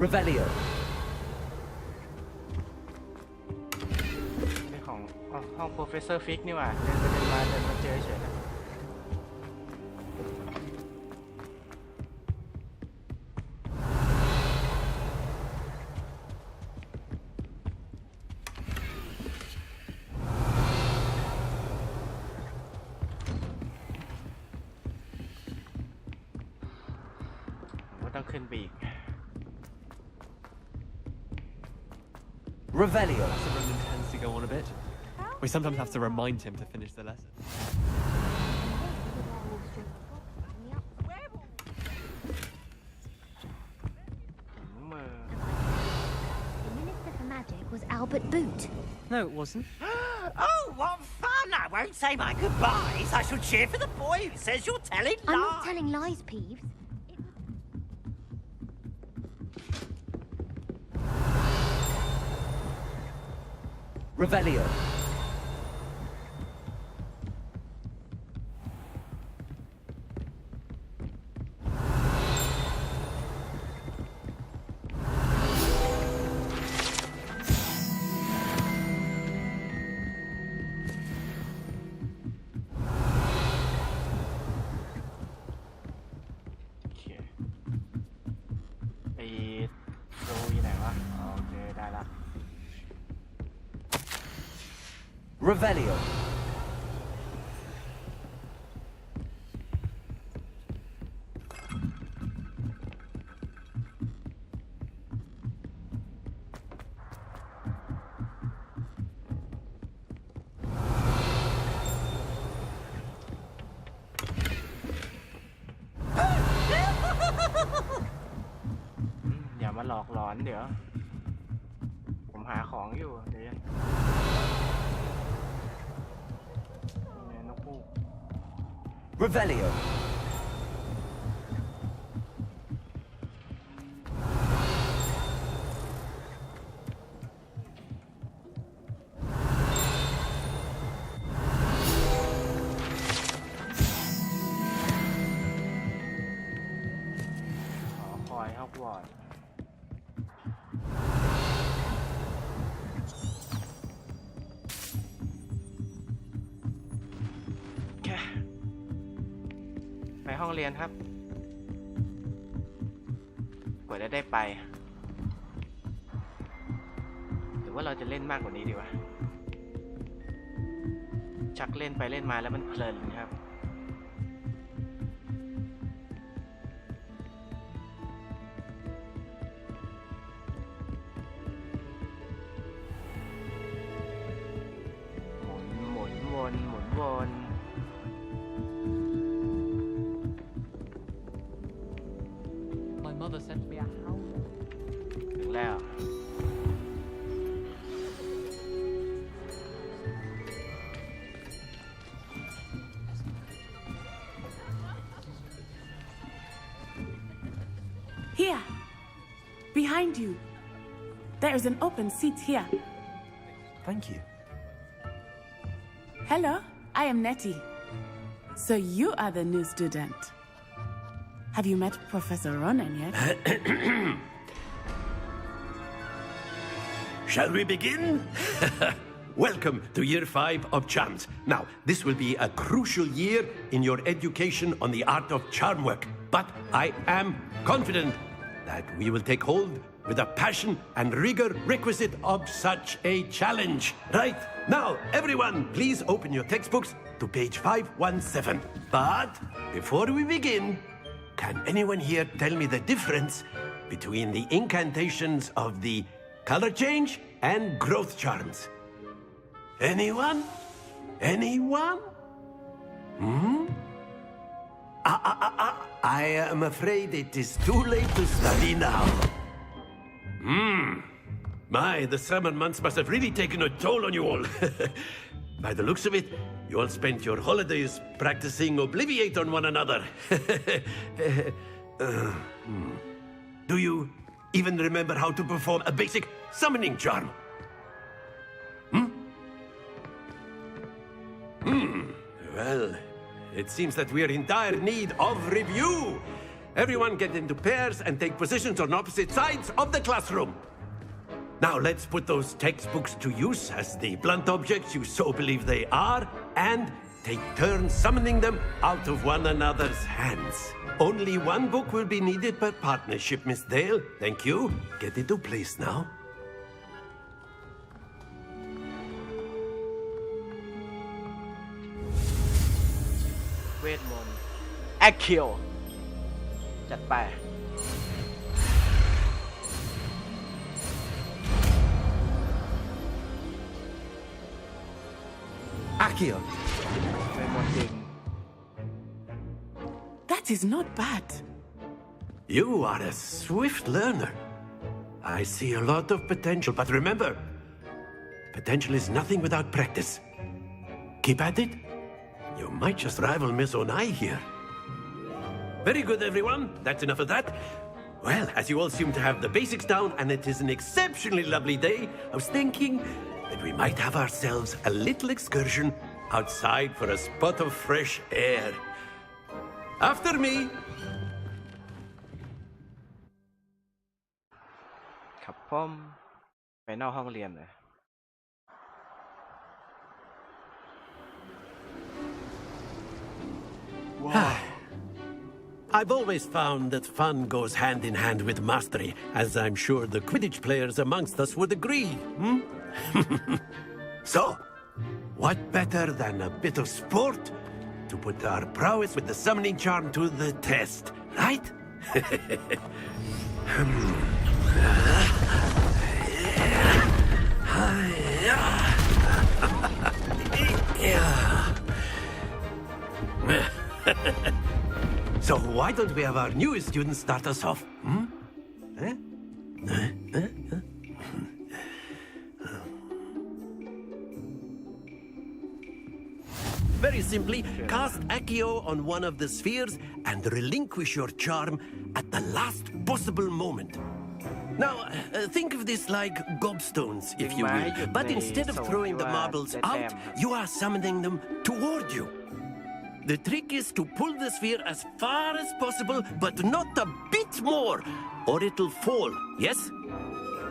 Revelio. นี่ของห้อง Professor Fig นี่หว่าเดินมาเจอเฉยนะผมว่าต้องขึ้นไปอีก Revelio. As the Roman tends to go on a bit. We sometimes have to remind him to finish the lesson. The Minister for Magic was Albert Boot. No, it wasn't. Oh, what fun! I won't say my goodbyes. I shall cheer for the boy who says you're telling lies. I'm not telling lies, Peeves. Revelio. อ้ดูอยู่ไหนวะโอเคได้ละ Revelio.อย่ามาหลอกหลอนเดี๋ยวผมหาของอยู่เดี๋ยว Revelio. ขอคอยฮอกวอตส์ไปห้องเรียนครับกว่าจะได้ไปหรือว่าเราจะเล่นมากกว่านี้ดีวะชักเล่นไปเล่นมาแล้วมันเพลินครับหมุนวนหมุนวน My mother sent me a howler. ถึงแล้ว Here, behind you. There is an open seat here. Thank you. Hello, I am Nettie. So you are the new student. Have you met Professor Ronan yet? Shall we begin? Welcome to Year 5 of Charms. Now, this will be a crucial year in your education on the art of charm work. But I am confident that we will take hold with the passion and rigor requisite of such a challenge. Right, now, everyone, please open your textbooks to page 517. But before we begin, can anyone here tell me the difference between the incantations of the color change and growth charms? Anyone? Anyone? I am afraid it is too late to study now. My, the summer months must have really taken a toll on you all. By the looks of it, you all spent your holidays practicing Obliviate on one another. Do you even remember how to perform a basic summoning charm? Well, it seems that we are in dire need of review. Everyone get into pairs and take positions on opposite sides of the classroom. Now let's put those textbooks to use as the blunt objects you so believe they are, and take turns summoning them out of one another's hands. Only one book will be needed per partnership, Miss Dale. Thank you. Get into place now. เวทมนต์แอคคิวจัดไป Accio. เวทมนต์จริง That is not bad. You are a swift learner. I see a lot of potential, but remember, potential is nothing without practice. Keep at it. You might just rival Miss Onai here. Very good, everyone. That's enough of that. Well, as you all seem to have the basics down, and it is an exceptionally lovely day, I was thinking that we might have ourselves a little excursion outside for a spot of fresh air. After me. ครับผมไปนอกห้องเรียนเลย Wow. I've always found that fun goes hand in hand with mastery, as I'm sure the Quidditch players amongst us would agree. So, what better than a bit of sport to put our prowess with the summoning charm to the test, right? So why don't we have our newest student start us off? Very simply, cast Accio on one of the spheres and relinquish your charm at the last possible moment. Now, think of this like gobstones, if you will, but instead of throwing the marbles out, you are summoning them toward you. The trick is to pull the sphere as far as possible, but not a bit more, or it'll fall, yes?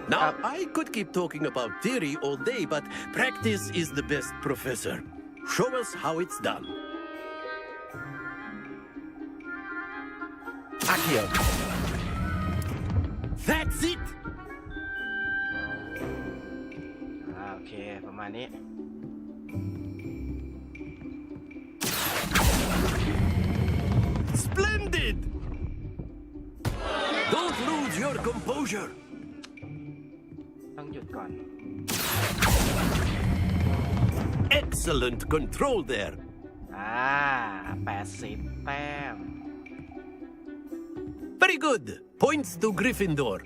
Now, I could keep talking about theory all day, but practice is the best professor. Show us how it's done. Accio. That's it! โอเคประมาณนี้ Splendid! Don't lose your composure. ต้องหยุดก่อน Excellent control there. 80 แต้ม Very good. Points to Gryffindor.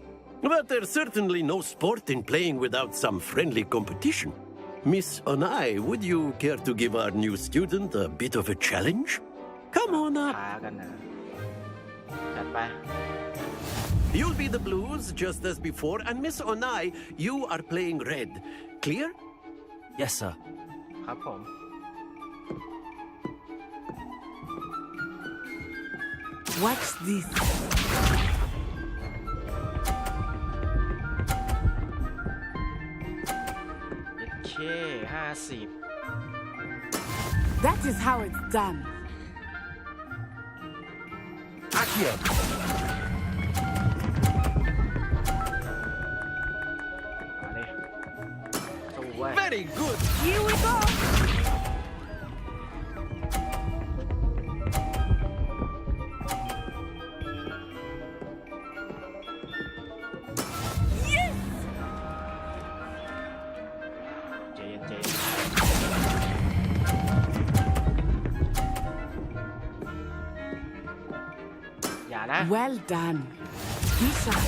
But there's certainly no sport in playing without some friendly competition. Miss Onai, would you care to give our new student a bit of a challenge? Come on up. ท้ากันนะจัดไป You'll be the blues just as before, and Miss Onai, you are playing red. Clear? Yes, sir. ครับผม What's this? เย็ดเค50 That is how it's done. Accio. มาเลยสู้ไว้ Very good. Here we go. Yes. เจนเจนอย่านะ Well done. Be sharp.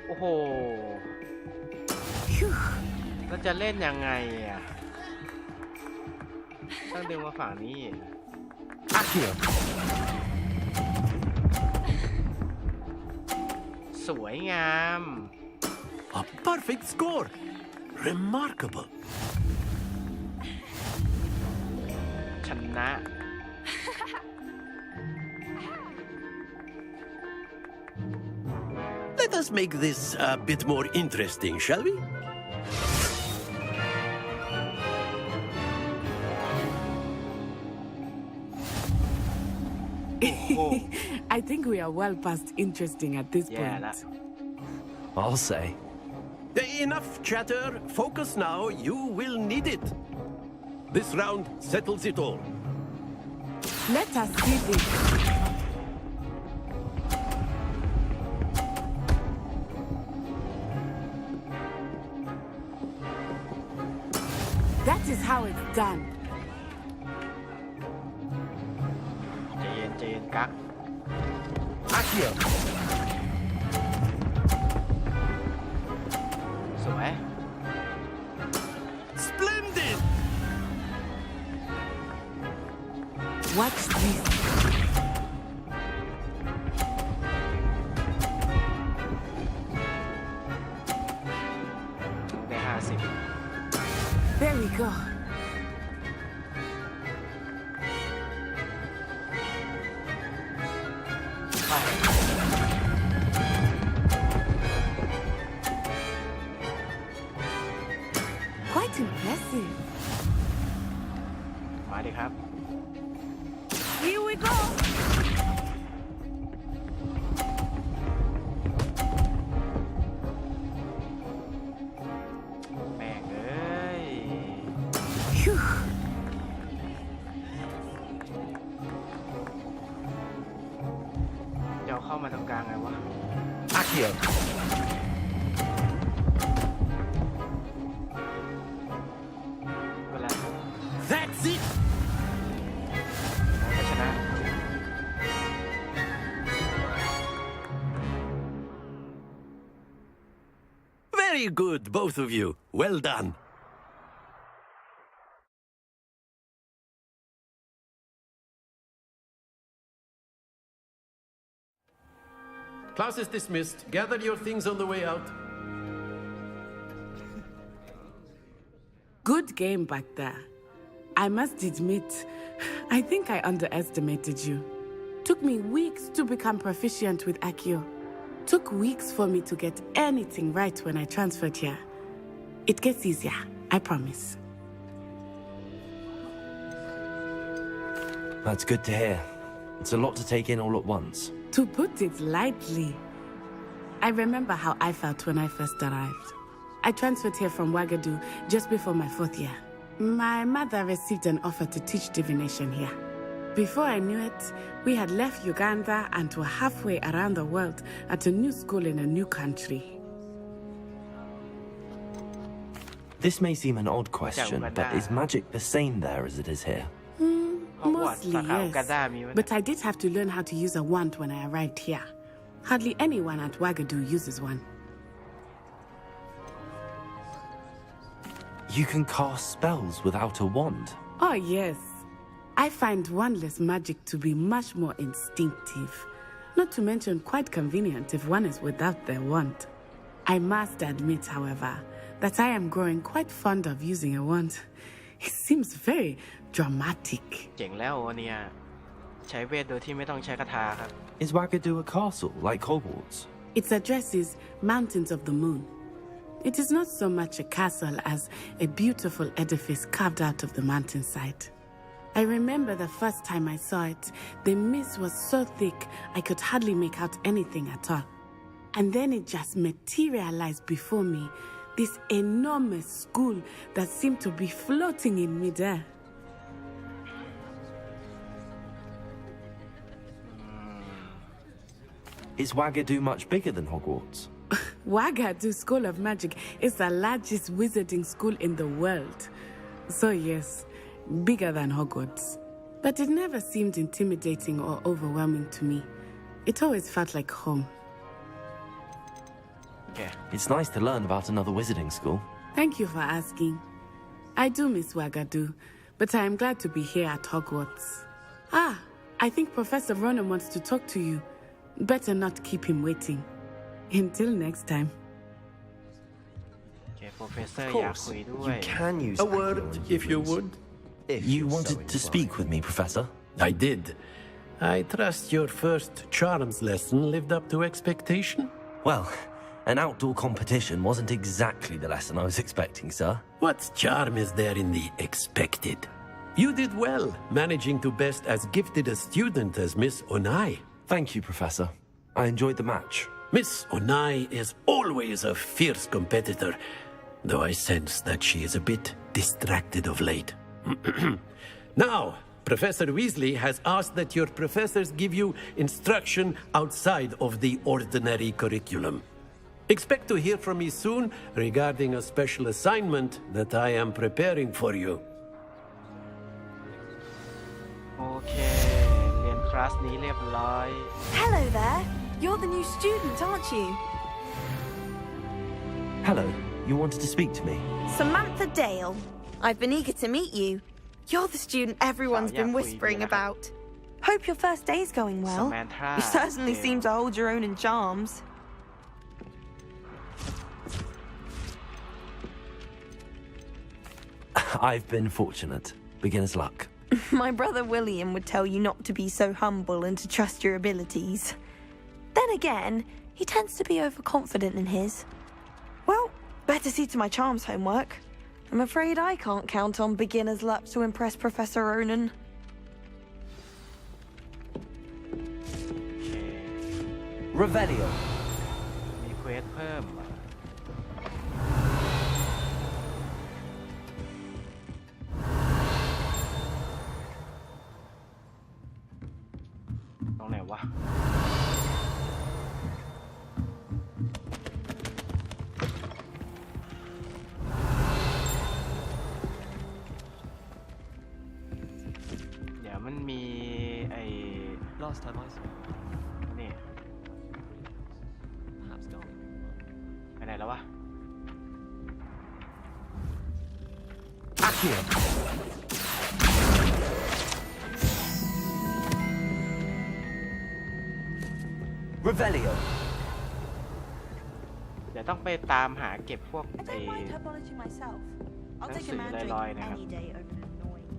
โอ้โหแล้วจะเล่นยังไงอ่ะต้องดึงมาฝั่งนี้ Accio. สวยงาม A perfect score. Remarkable. ชนะ Let us make this a bit more interesting, shall we? I think we are well past interesting at this point. I'll say. Enough chatter. Focus now. You will need it. This round settles it all. Let us see this. That is how it's done. เจนเจนกัก Accio. สวย Splendid. Watch this. ได้50 There we go. ไป Quite Quite impressive. มาดิครับ Here we go. แม่งเอ้ย Phew. จะเอาเข้ามาตรงกลางไงวะ Accio. เวลา That's it! เราจะชนะ Very good, both of you. Well done. Class is dismissed. Gather your things on the way out. Good game back there. I must admit, I think I underestimated you. Took me weeks to become proficient with Accio. Took weeks for me to get anything right when I transferred here. It gets easier, I promise. That's good to hear. It's a lot to take in all at once. To put it lightly, I remember how I felt when I first arrived. I transferred here from Ouagadougou just before my 4th year. My mother received an offer to teach divination here. Before I knew it, we had left Uganda and were halfway around the world at a new school in a new country. This may seem an odd question, but is magic the same there as it is here? Mostly, yes. But I did have to learn how to use a wand when I arrived here. Hardly anyone at Ouagadougou uses one. You can cast spells without a wand? Oh, yes. I find wandless magic to be much more instinctive. Not to mention quite convenient if one is without their wand. I must admit, however, that I am growing quite fond of using a wand. It seems very dramatic. เจ๋งแล้วเนี่ยใช้เวทโดยที่ไม่ต้องใช้คาถาครับ Is Ouagadougou a castle like Hogwarts? Its address is Mountains of the Moon. It is not so much a castle as a beautiful edifice carved out of the mountainside. I remember the first time I saw it, the mist was so thick I could hardly make out anything at all. And then it just materialized before me, this enormous school that seemed to be floating in midair. Is Ouagadougou much bigger than Hogwarts? Ouagadougou School of Magic is the largest wizarding school in the world. So yes, bigger than Hogwarts. But it never seemed intimidating or overwhelming to me. It always felt like home. Okay. It's nice to learn about another wizarding school. Thank you for asking. I do miss Ouagadougou, but I am glad to be here at Hogwarts. Ah, I think Professor Ronan wants to talk to you. Better not keep him waiting. Until next time. Okay, Professor Of อยาก course, คุยด้วย you can use a word if you would. You wanted to speak with me, Professor? I did. I trust your first charms lesson lived up to expectation. Well, an outdoor competition wasn't exactly the lesson I was expecting, sir. What charm is there in the expected? You did well, managing to best as gifted a student as Miss Onai. Thank you, Professor. I enjoyed the match. Miss Onai is always a fierce competitor, though I sense that she is a bit distracted of late. Now, Professor Weasley has asked that your professors give you instruction outside of the ordinary curriculum. Expect to hear from me soon regarding a special assignment that I am preparing for you. โอเคเรียนคลาสนี้เรียบร้อย Hello there. You're the new student, aren't you? Hello. You wanted to speak to me? Samantha Dale. I've been eager to meet you. You're the student everyone's been whispering about. Hope your first day's going well. Samantha You certainly seem to hold your own in charms. I've been fortunate. Beginner's luck. My brother William would tell you not to be so humble and to trust your abilities. Then again, he tends to be overconfident in his. Well, better see to my charms homework. I'm afraid I can't count on beginner's luck to impress Professor Ronan. Revelio. มีเควสเพิ่มตรงไหนวะเดี๋ยวมันมีไอ้ Last time I saw. นี่ไปไหนแล้ววะ Accio. Revelio. เดี๋ยวต้องไปตามหาเก็บพวกไอ้ Herbology myself. หนั I'll ง take สื a อ mandrake ลอยๆนะครับ any day over an annoying.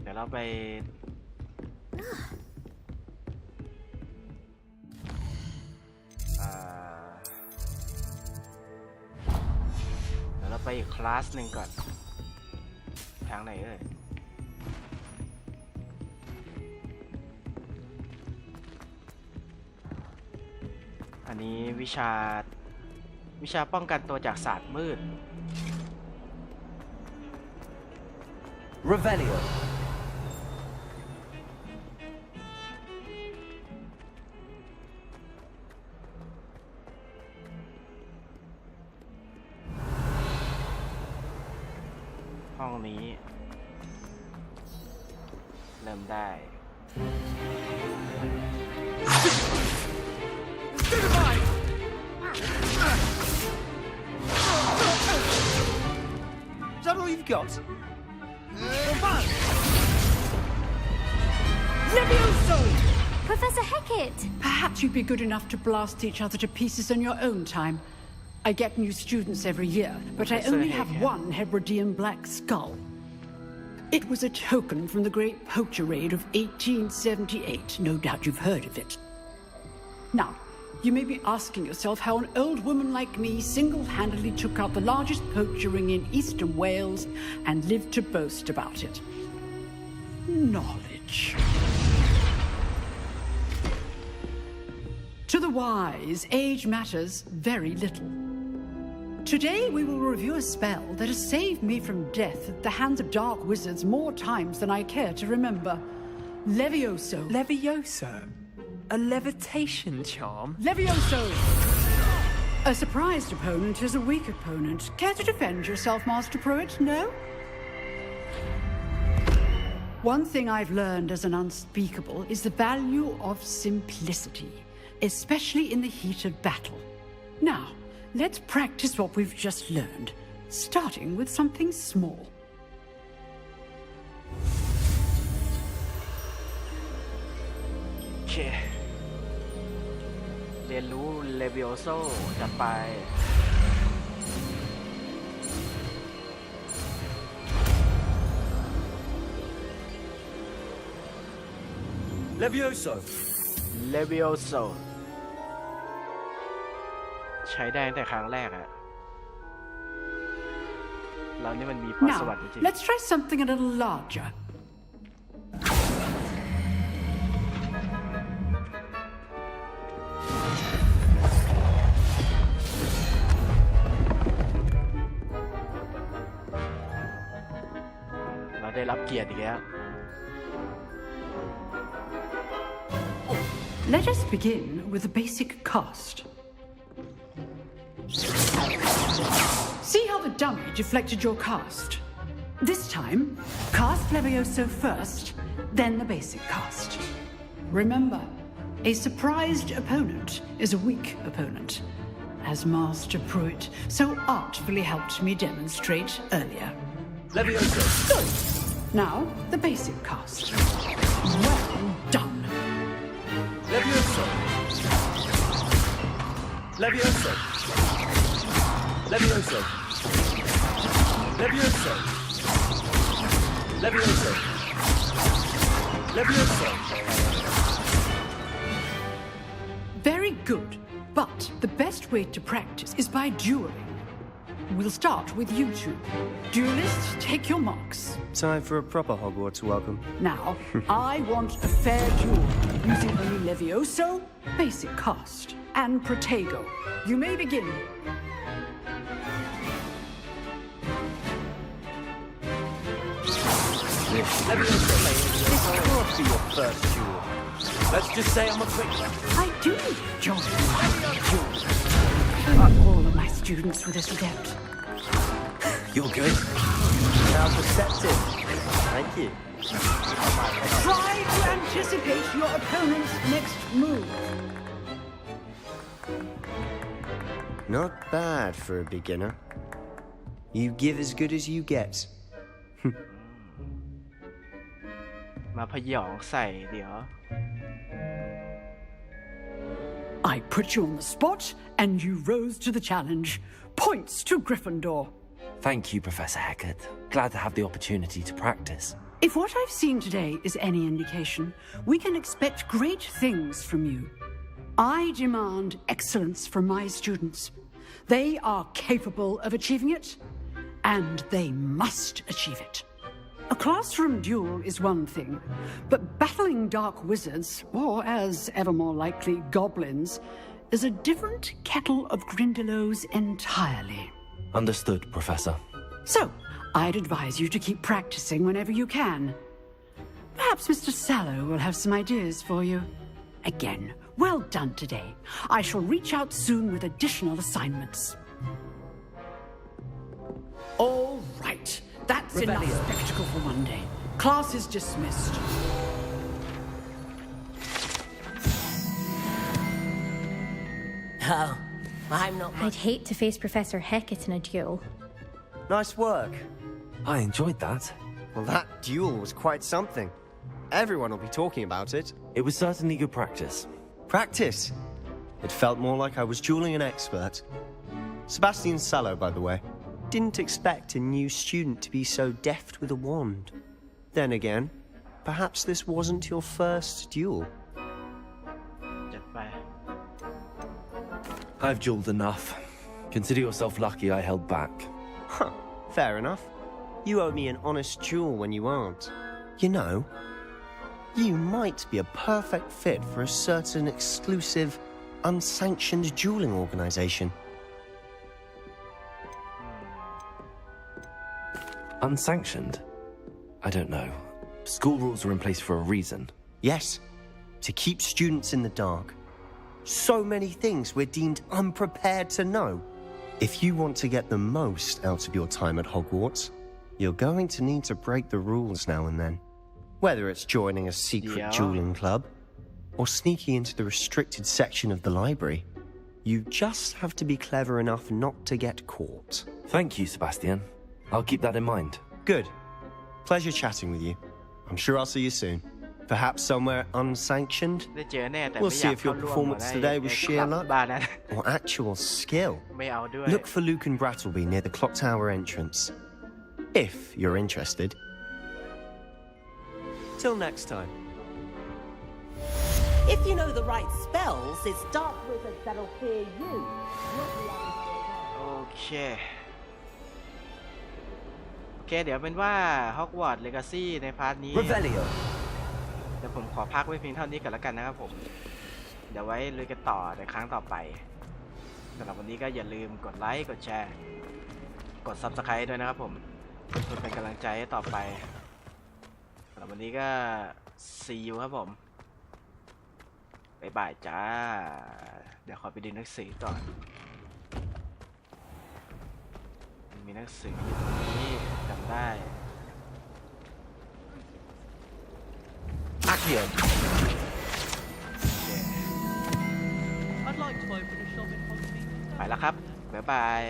เดี๋ยวเราไปเดี๋ยวเราไปอีกคลาสหนึ่งก่อนทางไหนเอ่ยอันนี้วิชาป้องกันตัวจากศาสตร์มืด Revelio. ห้องนี้เริ่มได้ Is that all you've got? Levioso! Professor Hecat! Perhaps you'd be good enough to blast each other to pieces in your own time. I get new students every year, but I only have one Hebridean black skull. It was a token from the Great Poacher Raid of 1878. No doubt you've heard of it. Now, you may be asking yourself how an old woman like me single-handedly took out the largest poacher ring in eastern Wales and lived to boast about it. Knowledge. To the wise, age matters very little. Today we will review a spell that has saved me from death at the hands of dark wizards more times than I care to remember. Levioso. Levioso? A levitation charm? Levioso! A surprised opponent is a weak opponent. Care to defend yourself, Master Pruitt? No? One thing I've learned as an unspeakable is the value of simplicity, especially in the heat of battle. Now, let's practice what we've just learned, starting with something small. โอเคเรียนรู้เลวิโอโซจะไป Levioso. Levioso ใช้ได้ตั้งแต่ครั้งแรกอะเรานี่มันมีพรสวรรค์จริง Now, let's try something a little larger.ๆเราได้รับเกียรติอีกแล้ว Let us begin with the basic cast. See how the dummy deflected your cast? This time, cast Levioso first, then the basic cast. Remember, a surprised opponent is a weak opponent, as Master Pruitt so artfully helped me demonstrate earlier. Levioso. Good. Now, the basic cast. Well done. Levioso. Levioso. Levioso. Levioso. Levioso. Levioso. Very good. But the best way to practice is by dueling. We'll start with you two. Duelists, take your marks. Time for a proper Hogwarts welcome. Now, I want a fair duel using only Levioso, basic cast, and Protego. You may begin. This can't be your first duel. Let's just say I'm a quick one. I do enjoy duels. All of my students were this adept. You're good. How perceptive. Thank you. Try to anticipate your opponent's next move. Not bad for a beginner. You give as good as you get. มาพยองใส่เดี๋ยว I put you on the spot, and you rose to the challenge. Points to Gryffindor. Thank you, Professor Hecat. Glad to have the opportunity to practice. If what I've seen today is any indication, we can expect great things from you. I demand excellence from my students. They are capable of achieving it, and they must achieve it. A classroom duel is one thing, but battling dark wizards, or as ever more likely, goblins, is a different kettle of Grindylows entirely. Understood, Professor. So, I'd advise you to keep practicing whenever you can. Perhaps Mr. Sallow will have some ideas for you. Again, well done today. I shall reach out soon with additional assignments. All right. That's enough spectacle for one day. Class is dismissed. Oh, I'm not much. I'd hate to face Professor Hecat in a duel. Nice work. I enjoyed that. Well, that duel was quite something. Everyone will be talking about it. It was certainly good practice. Practice? It felt more like I was dueling an expert. Sebastian Sallow, by the way. Didn't expect a new student to be so deft with a wand. Then again, perhaps this wasn't your first duel. I've dueled enough. Consider yourself lucky I held back. Huh, fair enough. You owe me an honest duel when you aren't. You know, you might be a perfect fit for a certain exclusive, unsanctioned dueling organization. Unsanctioned? I don't know. School rules are in place for a reason. Yes, to keep students in the dark. So many things we're deemed unprepared to know. If you want to get the most out of your time at Hogwarts, you're going to need to break the rules now and then. Whether it's joining a secret dueling club, or sneaking into the restricted section of the library, you just have to be clever enough not to get caught. Thank you, Sebastian. I'll keep that in mind. Good. Pleasure chatting with you. I'm sure I'll see you soon. Perhaps somewhere unsanctioned? We'll see if your performance today was sheer luck or actual skill. Look for Luke and Brattleby near the clock tower entrance. If you're interested. Till next time. If you know the right spells, it's dark wizards that'll fear you. Okay. โอเคเดี๋ยวเป็นว่า Hogwarts Legacy ในพาร์ทนี้ เดี๋ยวผมขอพักไว้เพียงเท่านี้ก่อนแล้วกันนะครับผมเดี๋ยวไว้ลุยกันต่อในครั้งต่อไปสำหรับวันนี้ก็อย่าลืมกดไลค์กดแชร์กด Subscribe ด้วยนะครับผมเพื่อเป็นกำลังใจให้ต่อไปสำหรับวันนี้ก็ see you ครับผมบ๊ายบายจ้าเดี๋ยวขอไปดูหนังสือก่อนมีหนังสืออยู่ตรงนี้จำได้ Accio. I'd like to open a shop in Hogsmeade. ไปแล้วครับบ๊ายบาย